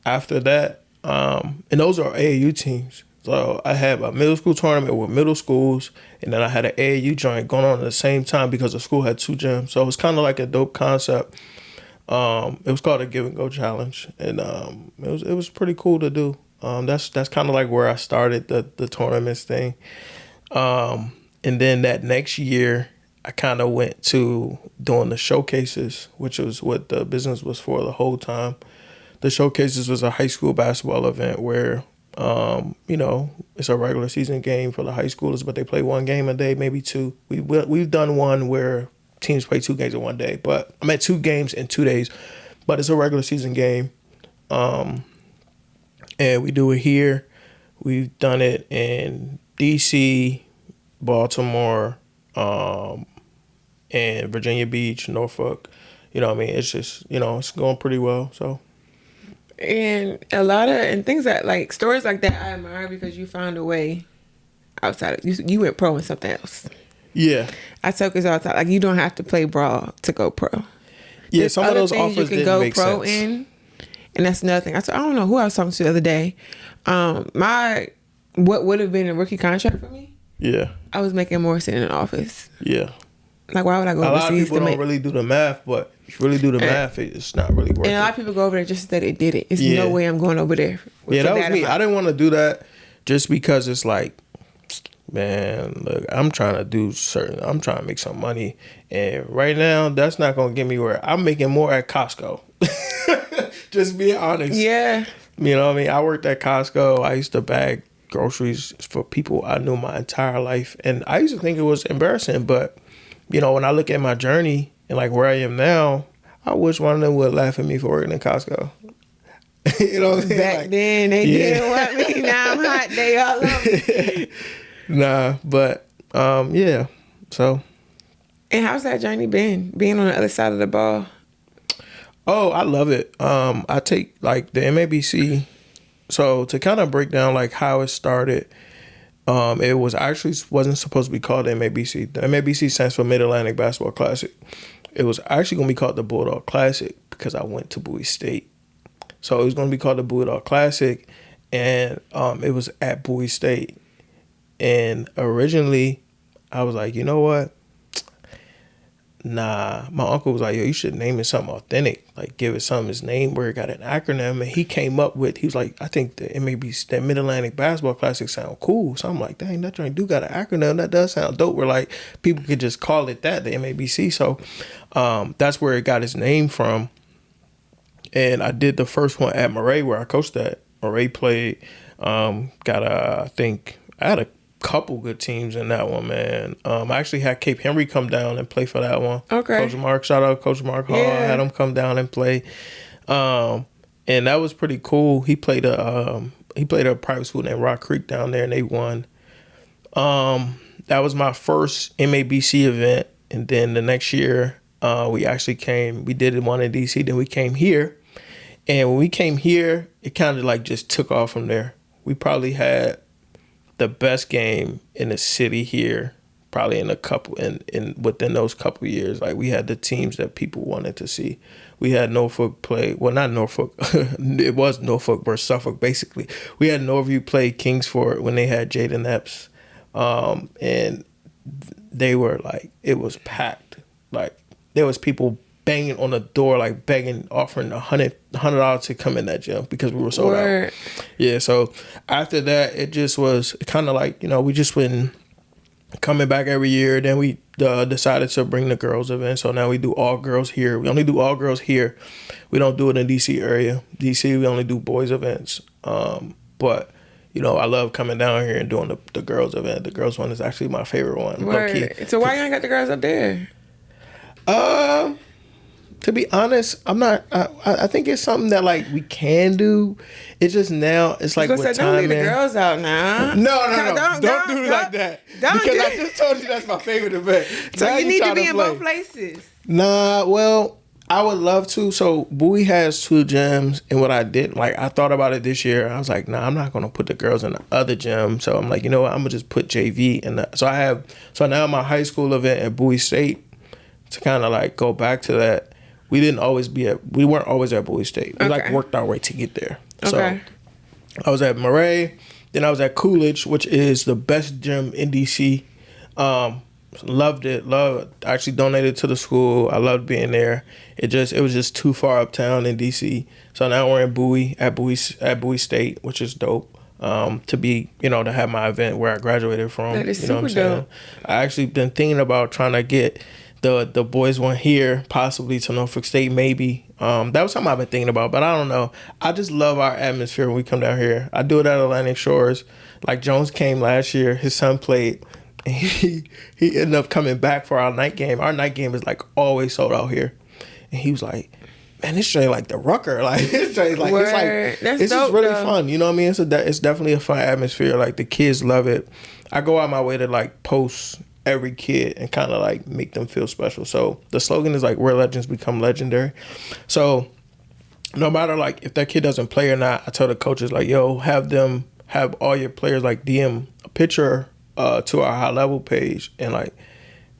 After that, and those are AAU teams. So I had a middle school tournament with middle schools, and then I had an AAU joint going on at the same time because the school had 2 gyms. So it was kind of like a dope concept. It was called a Give and Go Challenge, and it was pretty cool to do. That's kind of like where I started the tournaments thing. And then that next year, I kind of went to doing the showcases, which was what the business was for the whole time. The showcases was a high school basketball event where, it's a regular season game for the high schoolers, but they play one game a day, maybe two. We've done one where teams play 2 games in one day, but I'm at 2 games in 2 days, but it's a regular season game. And we do it here. We've done it in DC, Baltimore, and Virginia Beach, Norfolk. You know what I mean? It's just, it's going pretty well. So. And a lot of, and things that, like, stories like that I admire because you found a way outside of, you went pro in something else. Yeah. I tell kids all the time, like, you don't have to play ball to go pro. Yeah, There's some of those offers didn't make sense. In, and that's another thing. I don't know who I was talking to the other day. What would have been a rookie contract for me? Yeah. I was making more sitting in an office. Yeah. Like, why would I go overseas? A lot of people don't really do the math, but if you really do the math, it's not really worth it. And a lot of people go over there just that they did it. It's no way I'm going over there. Yeah, that was me. I didn't want to do that just because it's like, man, look, I'm trying to make some money. And right now, that's not going to get me where I'm making more at Costco. Just being honest. Yeah. You know what I mean? I worked at Costco. I used to bag groceries for people I knew my entire life. And I used to think it was embarrassing, but when I look at my journey and like where I am now, I wish one of them would laugh at me for working in Costco. You know what I'm saying? Back then, they didn't want me. Now I'm hot. They all love me. Nah, but yeah. So. And how's that journey been? Being on the other side of the ball? Oh, I love it. I take like the MABC. So to kind of break down like how it started. It wasn't supposed to be called the MABC. The MABC stands for Mid-Atlantic Basketball Classic. It was actually going to be called the Bulldog Classic because I went to Bowie State. So it was going to be called the Bulldog Classic, and it was at Bowie State. And originally, I was like, you know what? Nah, my uncle was like, yo, you should name it something authentic. Like, give it something his name where it got an acronym. And he came up with, he was like, I think the MABC, that Mid-Atlantic Basketball Classic sound cool. So I'm like, dang, that joint do got an acronym. That does sound dope. Where like, people could just call it that, the MABC. So that's where it got its name from. And I did the first one at Murray where I coached at. Murray played, I had a couple good teams in that one, man. I actually had Cape Henry come down and play for that one. Okay. Coach Mark, shout out Coach Mark Hall. Yeah. I had him come down and play. And that was pretty cool. He played a private school named Rock Creek down there, and they won. That was my first MABC event. And then the next year, we did one in DC, then we came here. And when we came here, it kind of like just took off from there. We probably had the best game in the city here, probably within those couple of years. Like, we had the teams that people wanted to see. We had Norfolk play, well, not Norfolk, it was Norfolk versus Suffolk, basically. We had Norview play Kingsford when they had Jaden Epps. And they were like, it was packed. Like, there was people banging on the door, like begging, offering $100 to come in that gym because we were sold out. Yeah, so after that, it just was kind of like, we just been coming back every year. Then we decided to bring the girls event. So now we do all girls here. We only do all girls here. We don't do it in DC area. DC, we only do boys events. But I love coming down here and doing the girls event. The girls one is actually my favorite one. So why you ain't got the girls up there? To be honest, I'm not. I think it's something that like we can do. It's just now. It's like with time, don't leave the girls out now. No. Don't do it like that. Because I just told you that's my favorite event. So now you need to be in both places. Nah, well, I would love to. So Bowie has 2 gyms, and what I did, like, I thought about it this year. I was like, nah, I'm not gonna put the girls in the other gym. So I'm like, you know what? I'm gonna just put JV in the. So now my high school event at Bowie State, to kind of like go back to that. We weren't always at Bowie State. We like worked our way to get there. Okay. So I was at Murray, then I was at Coolidge, which is the best gym in DC. Loved it. I actually donated to the school. I loved being there. It was just too far uptown in DC. So now we're in Bowie at Bowie State, which is dope. to be, to have my event where I graduated from. That is you know what I'm super saying? dope. I actually been thinking about trying to get the boys one here, possibly to Norfolk State, maybe. That was something I've been thinking about, but I don't know. I just love our atmosphere when we come down here. I do it at Atlantic Shores. Like Jones came last year, his son played, and he ended up coming back for our night game. Our night game is like always sold out here, and he was like, "Man, this straight like the Rucker, like this straight like Word. it's like That's it's dope, just really though. fun." You know what I mean? It's definitely a fun atmosphere. Like the kids love it. I go out my way to like post every kid and kind of like make them feel special. So the slogan is like, "Where legends become legendary." So no matter like if that kid doesn't play or not, I tell the coaches like, "Yo, have all your players like DM a picture to our high level page," and like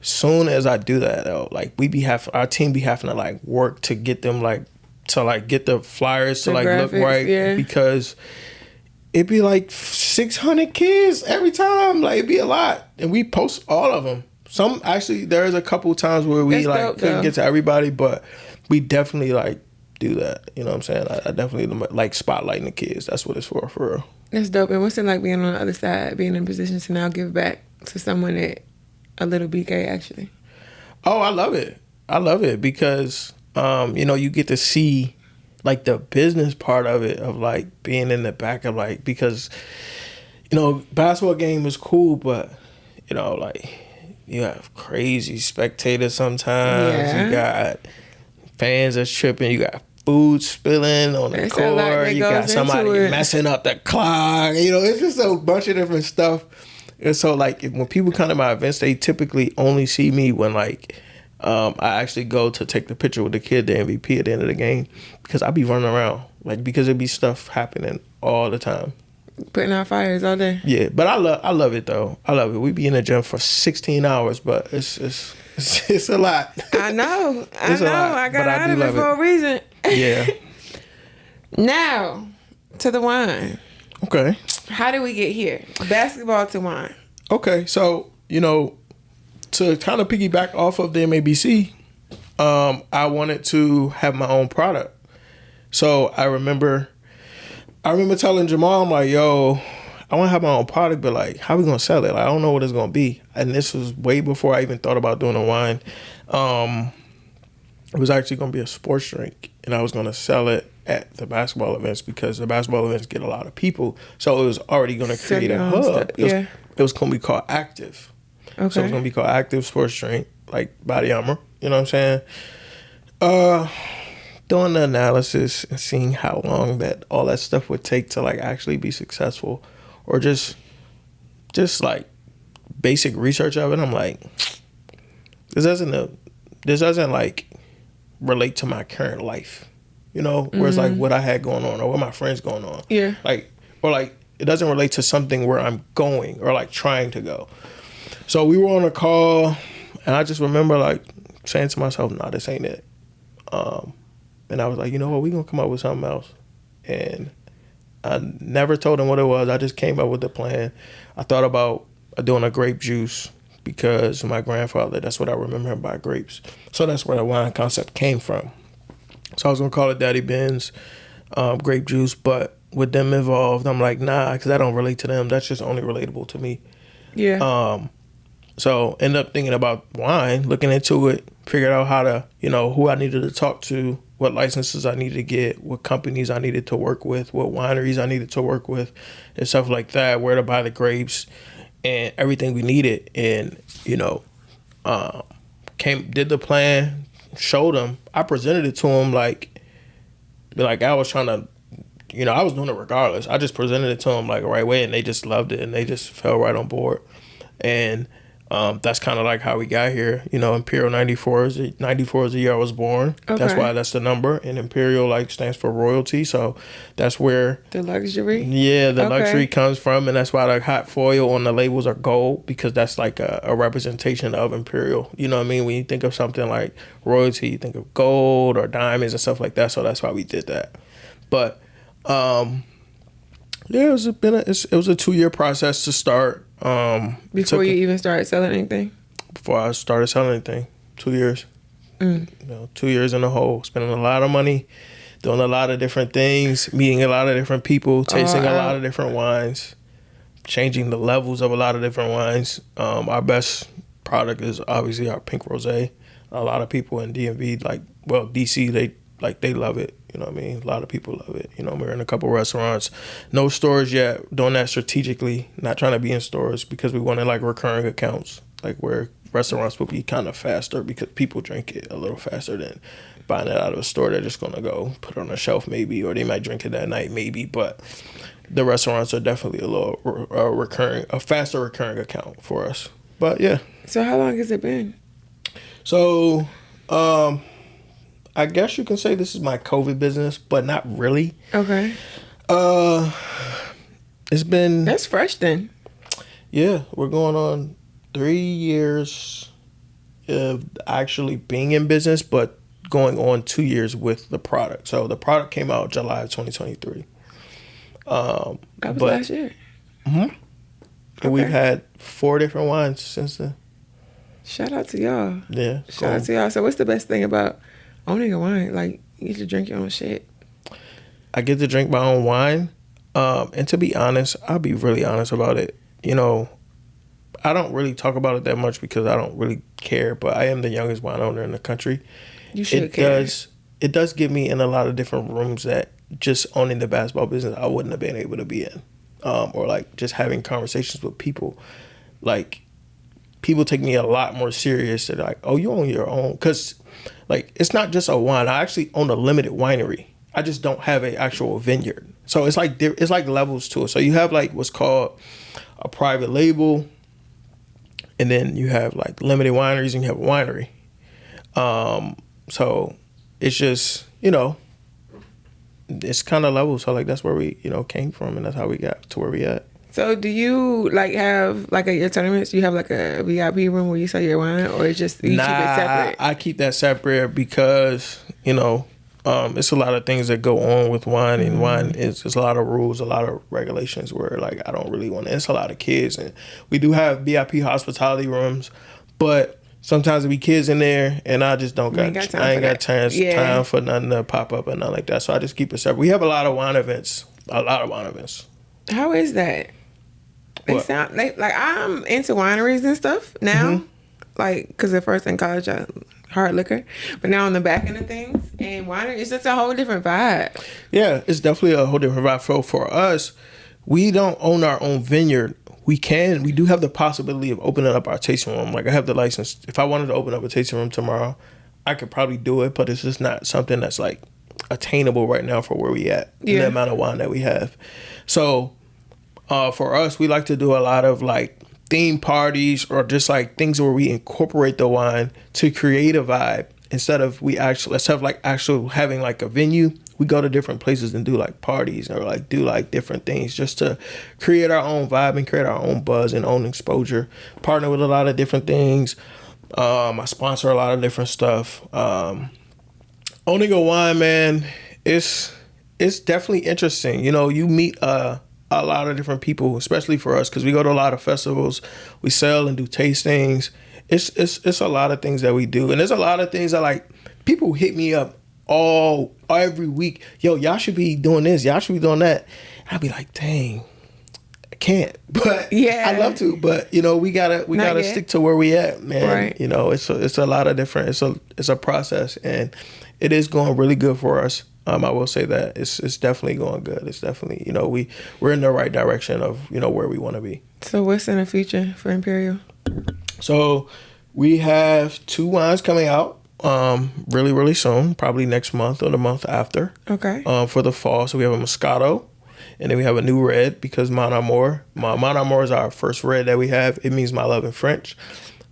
soon as I do that, though, like our team be having to like work to get them like to like get the flyers to like look graphics, right, yeah. because it'd be like 600 kids every time. Like it'd be a lot, and we post all of them. Some actually, there's a couple times where we That's like dope, couldn't though. get to everybody, but we definitely like do that. You know what I'm saying? I definitely like spotlighting the kids. That's what it's for real. That's dope. And what's it like being on the other side, being in a position to now give back to someone at a little BK actually? Oh, I love it. I love it because, you get to see like the business part of it, of like being in the back of like, because, basketball game is cool, but, like you have crazy spectators sometimes. Yeah. You got fans that's tripping. You got food spilling on the There's a lot court. that You got goes somebody into it. messing up the clock. It's just a bunch of different stuff. And so, like, when people come to my events, they typically only see me when, like, I actually go to take the picture with the kid, the MVP at the end of the game, because I be running around, like, because it be stuff happening all the time. Putting out fires all day. Yeah, but I love it though. I love it. We be in the gym for 16 hours, but it's a lot. I know. It's a lot, I got but I out do of it love for it. a reason. Yeah. Now, to the wine. Okay. How did we get here? Basketball to wine. Okay. So, to kind of piggyback off of the MABC, I wanted to have my own product. So I remember telling Jamal, I'm like, "Yo, I want to have my own product, but like, how we gonna sell it? Like, I don't know what it's gonna be." And this was way before I even thought about doing a wine. It was actually gonna be a sports drink, and I was gonna sell it at the basketball events because the basketball events get a lot of people. So it was already gonna create a hub. It was gonna be called Active. Okay. So it's gonna be called Active Sports Drink, like Body Armor. You know what I'm saying? Doing the analysis and seeing how long that all that stuff would take to like actually be successful, or just like basic research of it. I'm like, this doesn't like relate to my current life, where it's like what I had going on or what my friends going on. Yeah. Or it doesn't relate to something where I'm going or like trying to go. So we were on a call, and I just remember like saying to myself, "Nah, this ain't it." And I was like, "You know what? We're going to come up with something else." And I never told him what it was. I just came up with the plan. I thought about doing a grape juice because my grandfather, that's what I remember him by, grapes. So that's where the wine concept came from. So I was going to call it Daddy Ben's grape juice. But with them involved, I'm like, nah, because I don't relate to them. That's just only relatable to me. Yeah. So ended up thinking about wine, looking into it, figured out how to, who I needed to talk to, what licenses I needed to get, what companies I needed to work with, what wineries I needed to work with, and stuff like that, where to buy the grapes and everything we needed. And, did the plan, showed them. I presented it to them like I was trying to, I was doing it regardless. I just presented it to them like the right way, and they just loved it, and they just fell right on board. And that's kind of like how we got here. Imperial 94 is the year I was born. Okay. That's why that's the number. And Imperial stands for royalty. So that's where The luxury. the Okay. luxury comes from. And that's why the hot foil on the labels are gold, because that's like a representation of Imperial. You know what I mean? When you think of something like royalty, you think of gold or diamonds and stuff like that. So that's why we did that. But it was a 2-year process to start. Before you even started selling anything? Before I started selling anything, 2 years. 2 years in the hole, spending a lot of money doing a lot of different things, meeting a lot of different people, tasting a lot of different wines, changing the levels of a lot of different wines. Our best product is obviously our pink rosé. A lot of people in DMV, DC, they love it. You know what I mean? A lot of people love it. You know, we're in a couple restaurants. No stores yet. Doing that strategically. Not trying to be in stores because we wanted like recurring accounts. Like where restaurants will be kind of faster because people drink it a little faster than buying it out of a store. They're just going to go put it on a shelf maybe, or they might drink it that night maybe. But the restaurants are definitely a faster recurring account for us. But yeah. So how long has it been? So, I guess you can say this is my COVID business, but not really. Okay. It's been... That's fresh then. Yeah, we're going on 3 years of actually being in business, but going on 2 years with the product. So the product came out July of 2023. That was last year. Mm-hmm. And we've had 4 different wines since then. Shout out to y'all. Yeah. Shout out to y'all. So what's the best thing about owning a wine? Like, you get to drink your own shit. I get to drink my own wine. And to be honest, I'll be really honest about it. You know, I don't really talk about it that much because I don't really care, but I am the youngest wine owner in the country. You should care. It does get me in a lot of different rooms that just owning the basketball business I wouldn't have been able to be in. Or like just having conversations with people. Like, people take me a lot more serious. They're like, oh, you own your own. Because, like, it's not just a wine. I actually own a limited winery. I just don't have an actual vineyard. So it's like levels to it. So you have, like, what's called a private label. And then you have, like, limited wineries and you have a winery. So it's just, you know, it's kind of levels. So, like, that's where we, you know, came from. And that's how we got to where we at. So do you like have like at your tournaments? Do you have like a VIP room where you sell your wine, or it's just you keep it separate? I keep that separate because you know it's a lot of things that go on with wine, and wine is a lot of rules, a lot of regulations where like I don't really want to. It's a lot of kids, and we do have VIP hospitality rooms, but sometimes there be kids in there, and I just don't got time for nothing to pop up and nothing like that. So I just keep it separate. We have a lot of wine events. How is that? They sound like I'm into wineries and stuff now, like because at first in college I hard liquor, but now on the back end of things and winery, it's just a whole different vibe. Yeah, it's definitely a whole different vibe. So for us, we don't own our own vineyard. We do have the possibility of opening up our tasting room. Like I have the license. If I wanted to open up a tasting room tomorrow, I could probably do it, but it's just not something that's like attainable right now for where we at, the amount of wine that we have. So for us, we like to do a lot of like theme parties or just like things where we incorporate the wine to create a vibe. Instead of having like a venue, we go to different places and do like parties or like do like different things just to create our own vibe and create our own buzz and own exposure. Partner with a lot of different things. I sponsor a lot of different stuff. Owning a wine, man, it's definitely interesting. You know, you meet a lot of different people, especially for us, because we go to a lot of festivals. We sell and do tastings. It's a lot of things that we do, and there's a lot of things that like people hit me up every week. Yo, y'all should be doing this. Y'all should be doing that. I'll be like, dang, I can't, but yeah, I love to. But you know, we gotta stick to where we at, man. Right. You know, it's a lot of different. It's a process, and it is going really good for us. I will say that it's definitely going good. It's definitely, you know, we're in the right direction of, you know, where we want to be. So what's in the future for Imperial? So we have 2 wines coming out really, really soon, probably next month or the month after. Okay. For the fall. So we have a Moscato, and then we have a new red because Mon Amour. Mon Amour is our first red that we have. It means my love in French.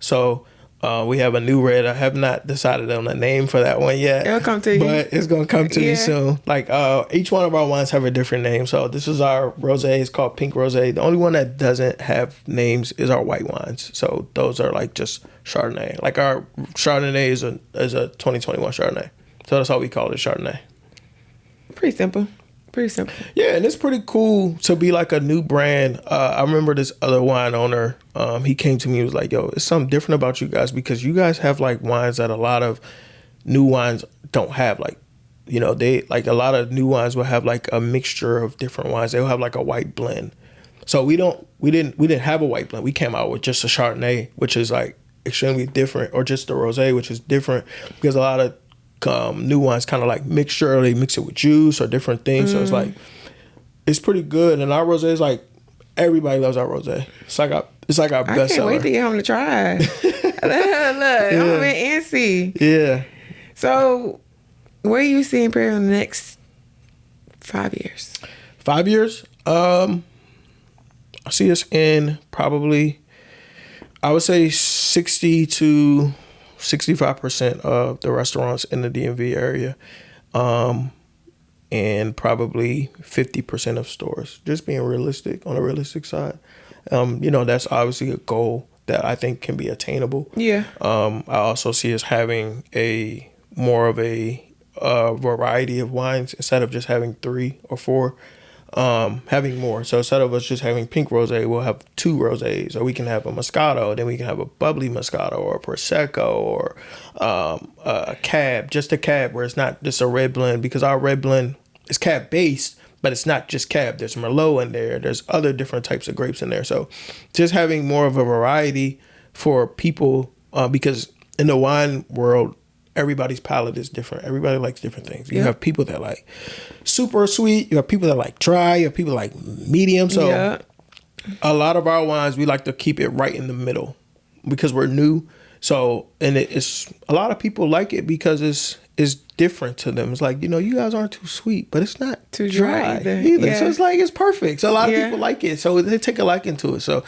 So we have a new red. I have not decided on a name for that one yet. It'll come to you. But it's going to come to me soon. Like each one of our wines have a different name. So this is our rosé. It's called Pink Rosé. The only one that doesn't have names is our white wines. So those are like just Chardonnay. Like our Chardonnay is a 2021 Chardonnay. So that's how we call it, Chardonnay. Pretty simple. Yeah, and it's pretty cool to be like a new brand. I remember this other wine owner, he came to me and was like, yo, it's something different about you guys because you guys have like wines that a lot of new wines don't have. Like they like a lot of new wines will have like a mixture of different wines. They'll have like a white blend. So we didn't have a white blend. We came out with just a Chardonnay, which is like extremely different, or just the Rosé, which is different because a lot of new wines kind of like mixture, or they mix it with juice or different things. So it's like it's pretty good. And our Rosé is like everybody loves our Rosé. It's like our best seller. I can't wait to get home to try. Look, I'm in NC. Yeah. So, where you see Imperial in the next 5 years? 5 years? I see us in probably, I would say 60 to 65% of the restaurants in the DMV area, and probably 50% of stores. Just being realistic, on a realistic side. That's obviously a goal that I think can be attainable. Yeah. I also see us having more of a variety of wines instead of just having 3 or 4. Having more. So instead of us just having pink rosé, we'll have 2 rosés, or we can have a Moscato, then we can have a bubbly Moscato or a Prosecco, or a Cab, just a Cab where it's not just a red blend, because our red blend is Cab based, but it's not just Cab. There's Merlot in there. There's other different types of grapes in there. So just having more of a variety for people, because in the wine world, everybody's palate is different. Everybody likes different things. You have people that like super sweet. You have people that like dry. You have people that like medium. So a lot of our wines, we like to keep it right in the middle because we're new. So, and it's a lot of people like it because it's different to them. It's like, you guys aren't too sweet, but it's not too dry either. So it's like, it's perfect. So a lot of people like it. So they take a liking to it. So,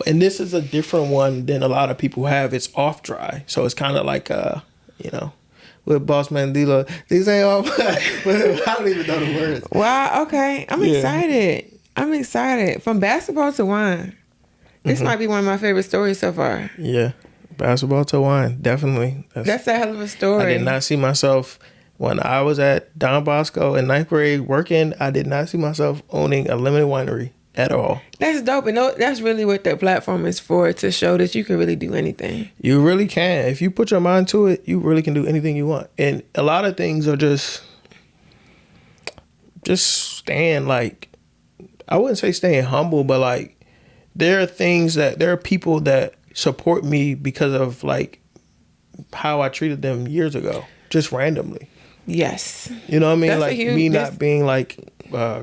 and this is a different one than a lot of people have. It's off dry. So it's kind of like, with Boss Man D-Lo. These ain't all, I don't even know the words. Wow, okay. I'm excited. From basketball to wine. This might be one of my favorite stories so far. Yeah. Basketball to wine, definitely. That's a hell of a story. I did not see myself, when I was at Don Bosco in 9th grade working, I did not see myself owning a limited winery at all. That's dope. And that's really what the platform is for, to show that you can really do anything. You really can. If you put your mind to it, you really can do anything you want. And a lot of things are just staying, like, I wouldn't say staying humble, but like there are people that support me because of like how I treated them years ago, just randomly. Yes. You know what I mean? That's like me not being like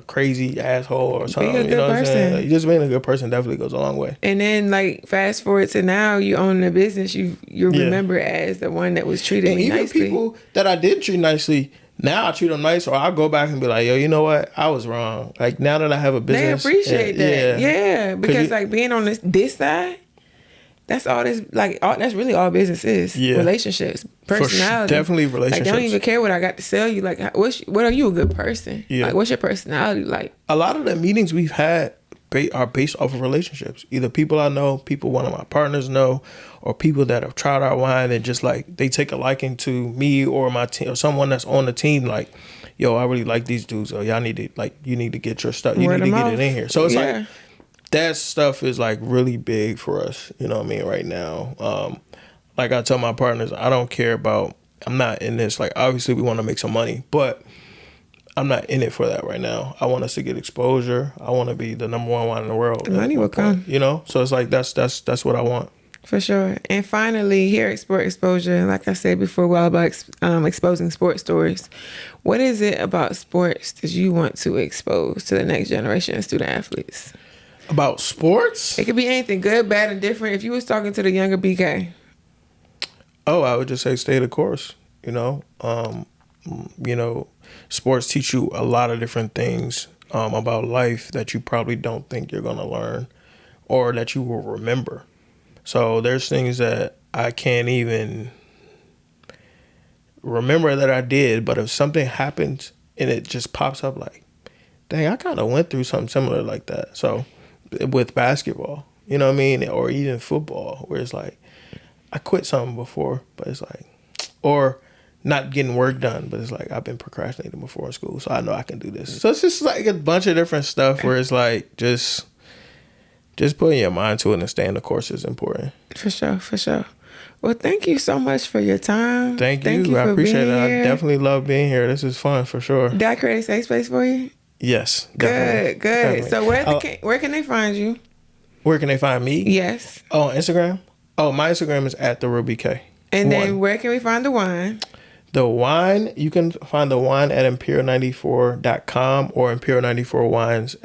crazy asshole or something. Being a good person. Like, just being a good person definitely goes a long way. And then like fast forward to now, you own the business. You remember as the one that was treated me nicely. Even people that I did treat nicely, now I treat them nice, or I'll go back and be like, yo, you know what? I was wrong. Like now that I have a business, they appreciate that. Yeah, because like being on this side. That's all this, like, that's really all business is. Yeah. Relationships, personality. Definitely relationships. Like, they don't even care what I got to sell you. Like, what are you a good person? Yeah. Like, what's your personality like? A lot of the meetings we've had are based off of relationships. Either people I know, people one of my partners know, or people that have tried our wine and just, like, they take a liking to me or my team or someone that's on the team. Like, yo, I really like these dudes. Or y'all need to, like, you need to get your stuff. You need to get it in here. So it's like, that stuff is like really big for us, you know what I mean, right now. Like I tell my partners, I don't care about, I'm not in this, like obviously we want to make some money, but I'm not in it for that right now. I want us to get exposure. I want to be the number 1 wine in the world. The money will come. So it's like that's what I want. For sure. And finally, here at Sport Exposure, like I said before, we're all about exposing sports stories. What is it about sports that you want to expose to the next generation of student athletes? About sports? It could be anything, good, bad, and different. If you was talking to the younger BK. Oh, I would just say stay the course, sports teach you a lot of different things about life that you probably don't think you're going to learn or that you will remember. So there's things that I can't even remember that I did, but if something happens and it just pops up like, dang, I kind of went through something similar like that. So with basketball, you know what I mean? Or even football, where it's like, I quit something before, but it's like, or not getting work done, but it's like, I've been procrastinating before in school, so I know I can do this. So it's just like a bunch of different stuff where it's like, just putting your mind to it and staying the course is important. For sure. Well, thank you so much for your time. Thank you. I appreciate it. I definitely love being here. This is fun for sure. Did I create a safe space for you? Yes, definitely. Good. Definitely. So where can they find you? Where can they find me? Yes. Oh, Instagram? Oh, my Instagram is @TheRubyK. And then where can we find the wine? The wine, you can find the wine at imperial94.com or Imperial94wines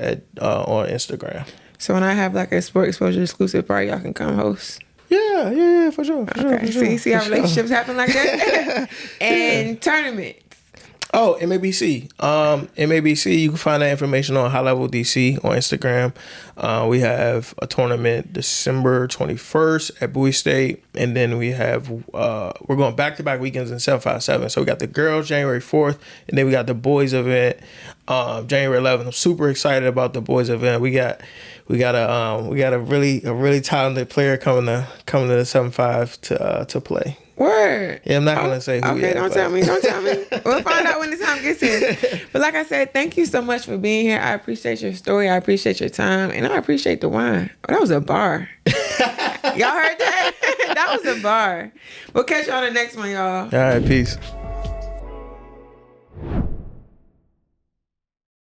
on Instagram. So when I have like a Sport Exposure exclusive party, y'all can come host. Yeah, for sure. See how relationships happen like that? And tournaments. Oh, MABC. MABC, you can find that information on High Level DC on Instagram. We have a tournament December 21st at Bowie State. And then we have, we're going back-to-back weekends in 757. So we got the girls January 4th, and then we got the boys event January 11th. I'm super excited about the boys event. We got a really talented player coming to the 7-5 to play. Word. Yeah, I'm not gonna say who. Okay, don't tell me. We'll find out when the time gets here. But like I said, thank you so much for being here. I appreciate your story. I appreciate your time, and I appreciate the wine. Oh, that was a bar. Y'all heard that? That was a bar. We'll catch you on the next one, y'all. All right, peace.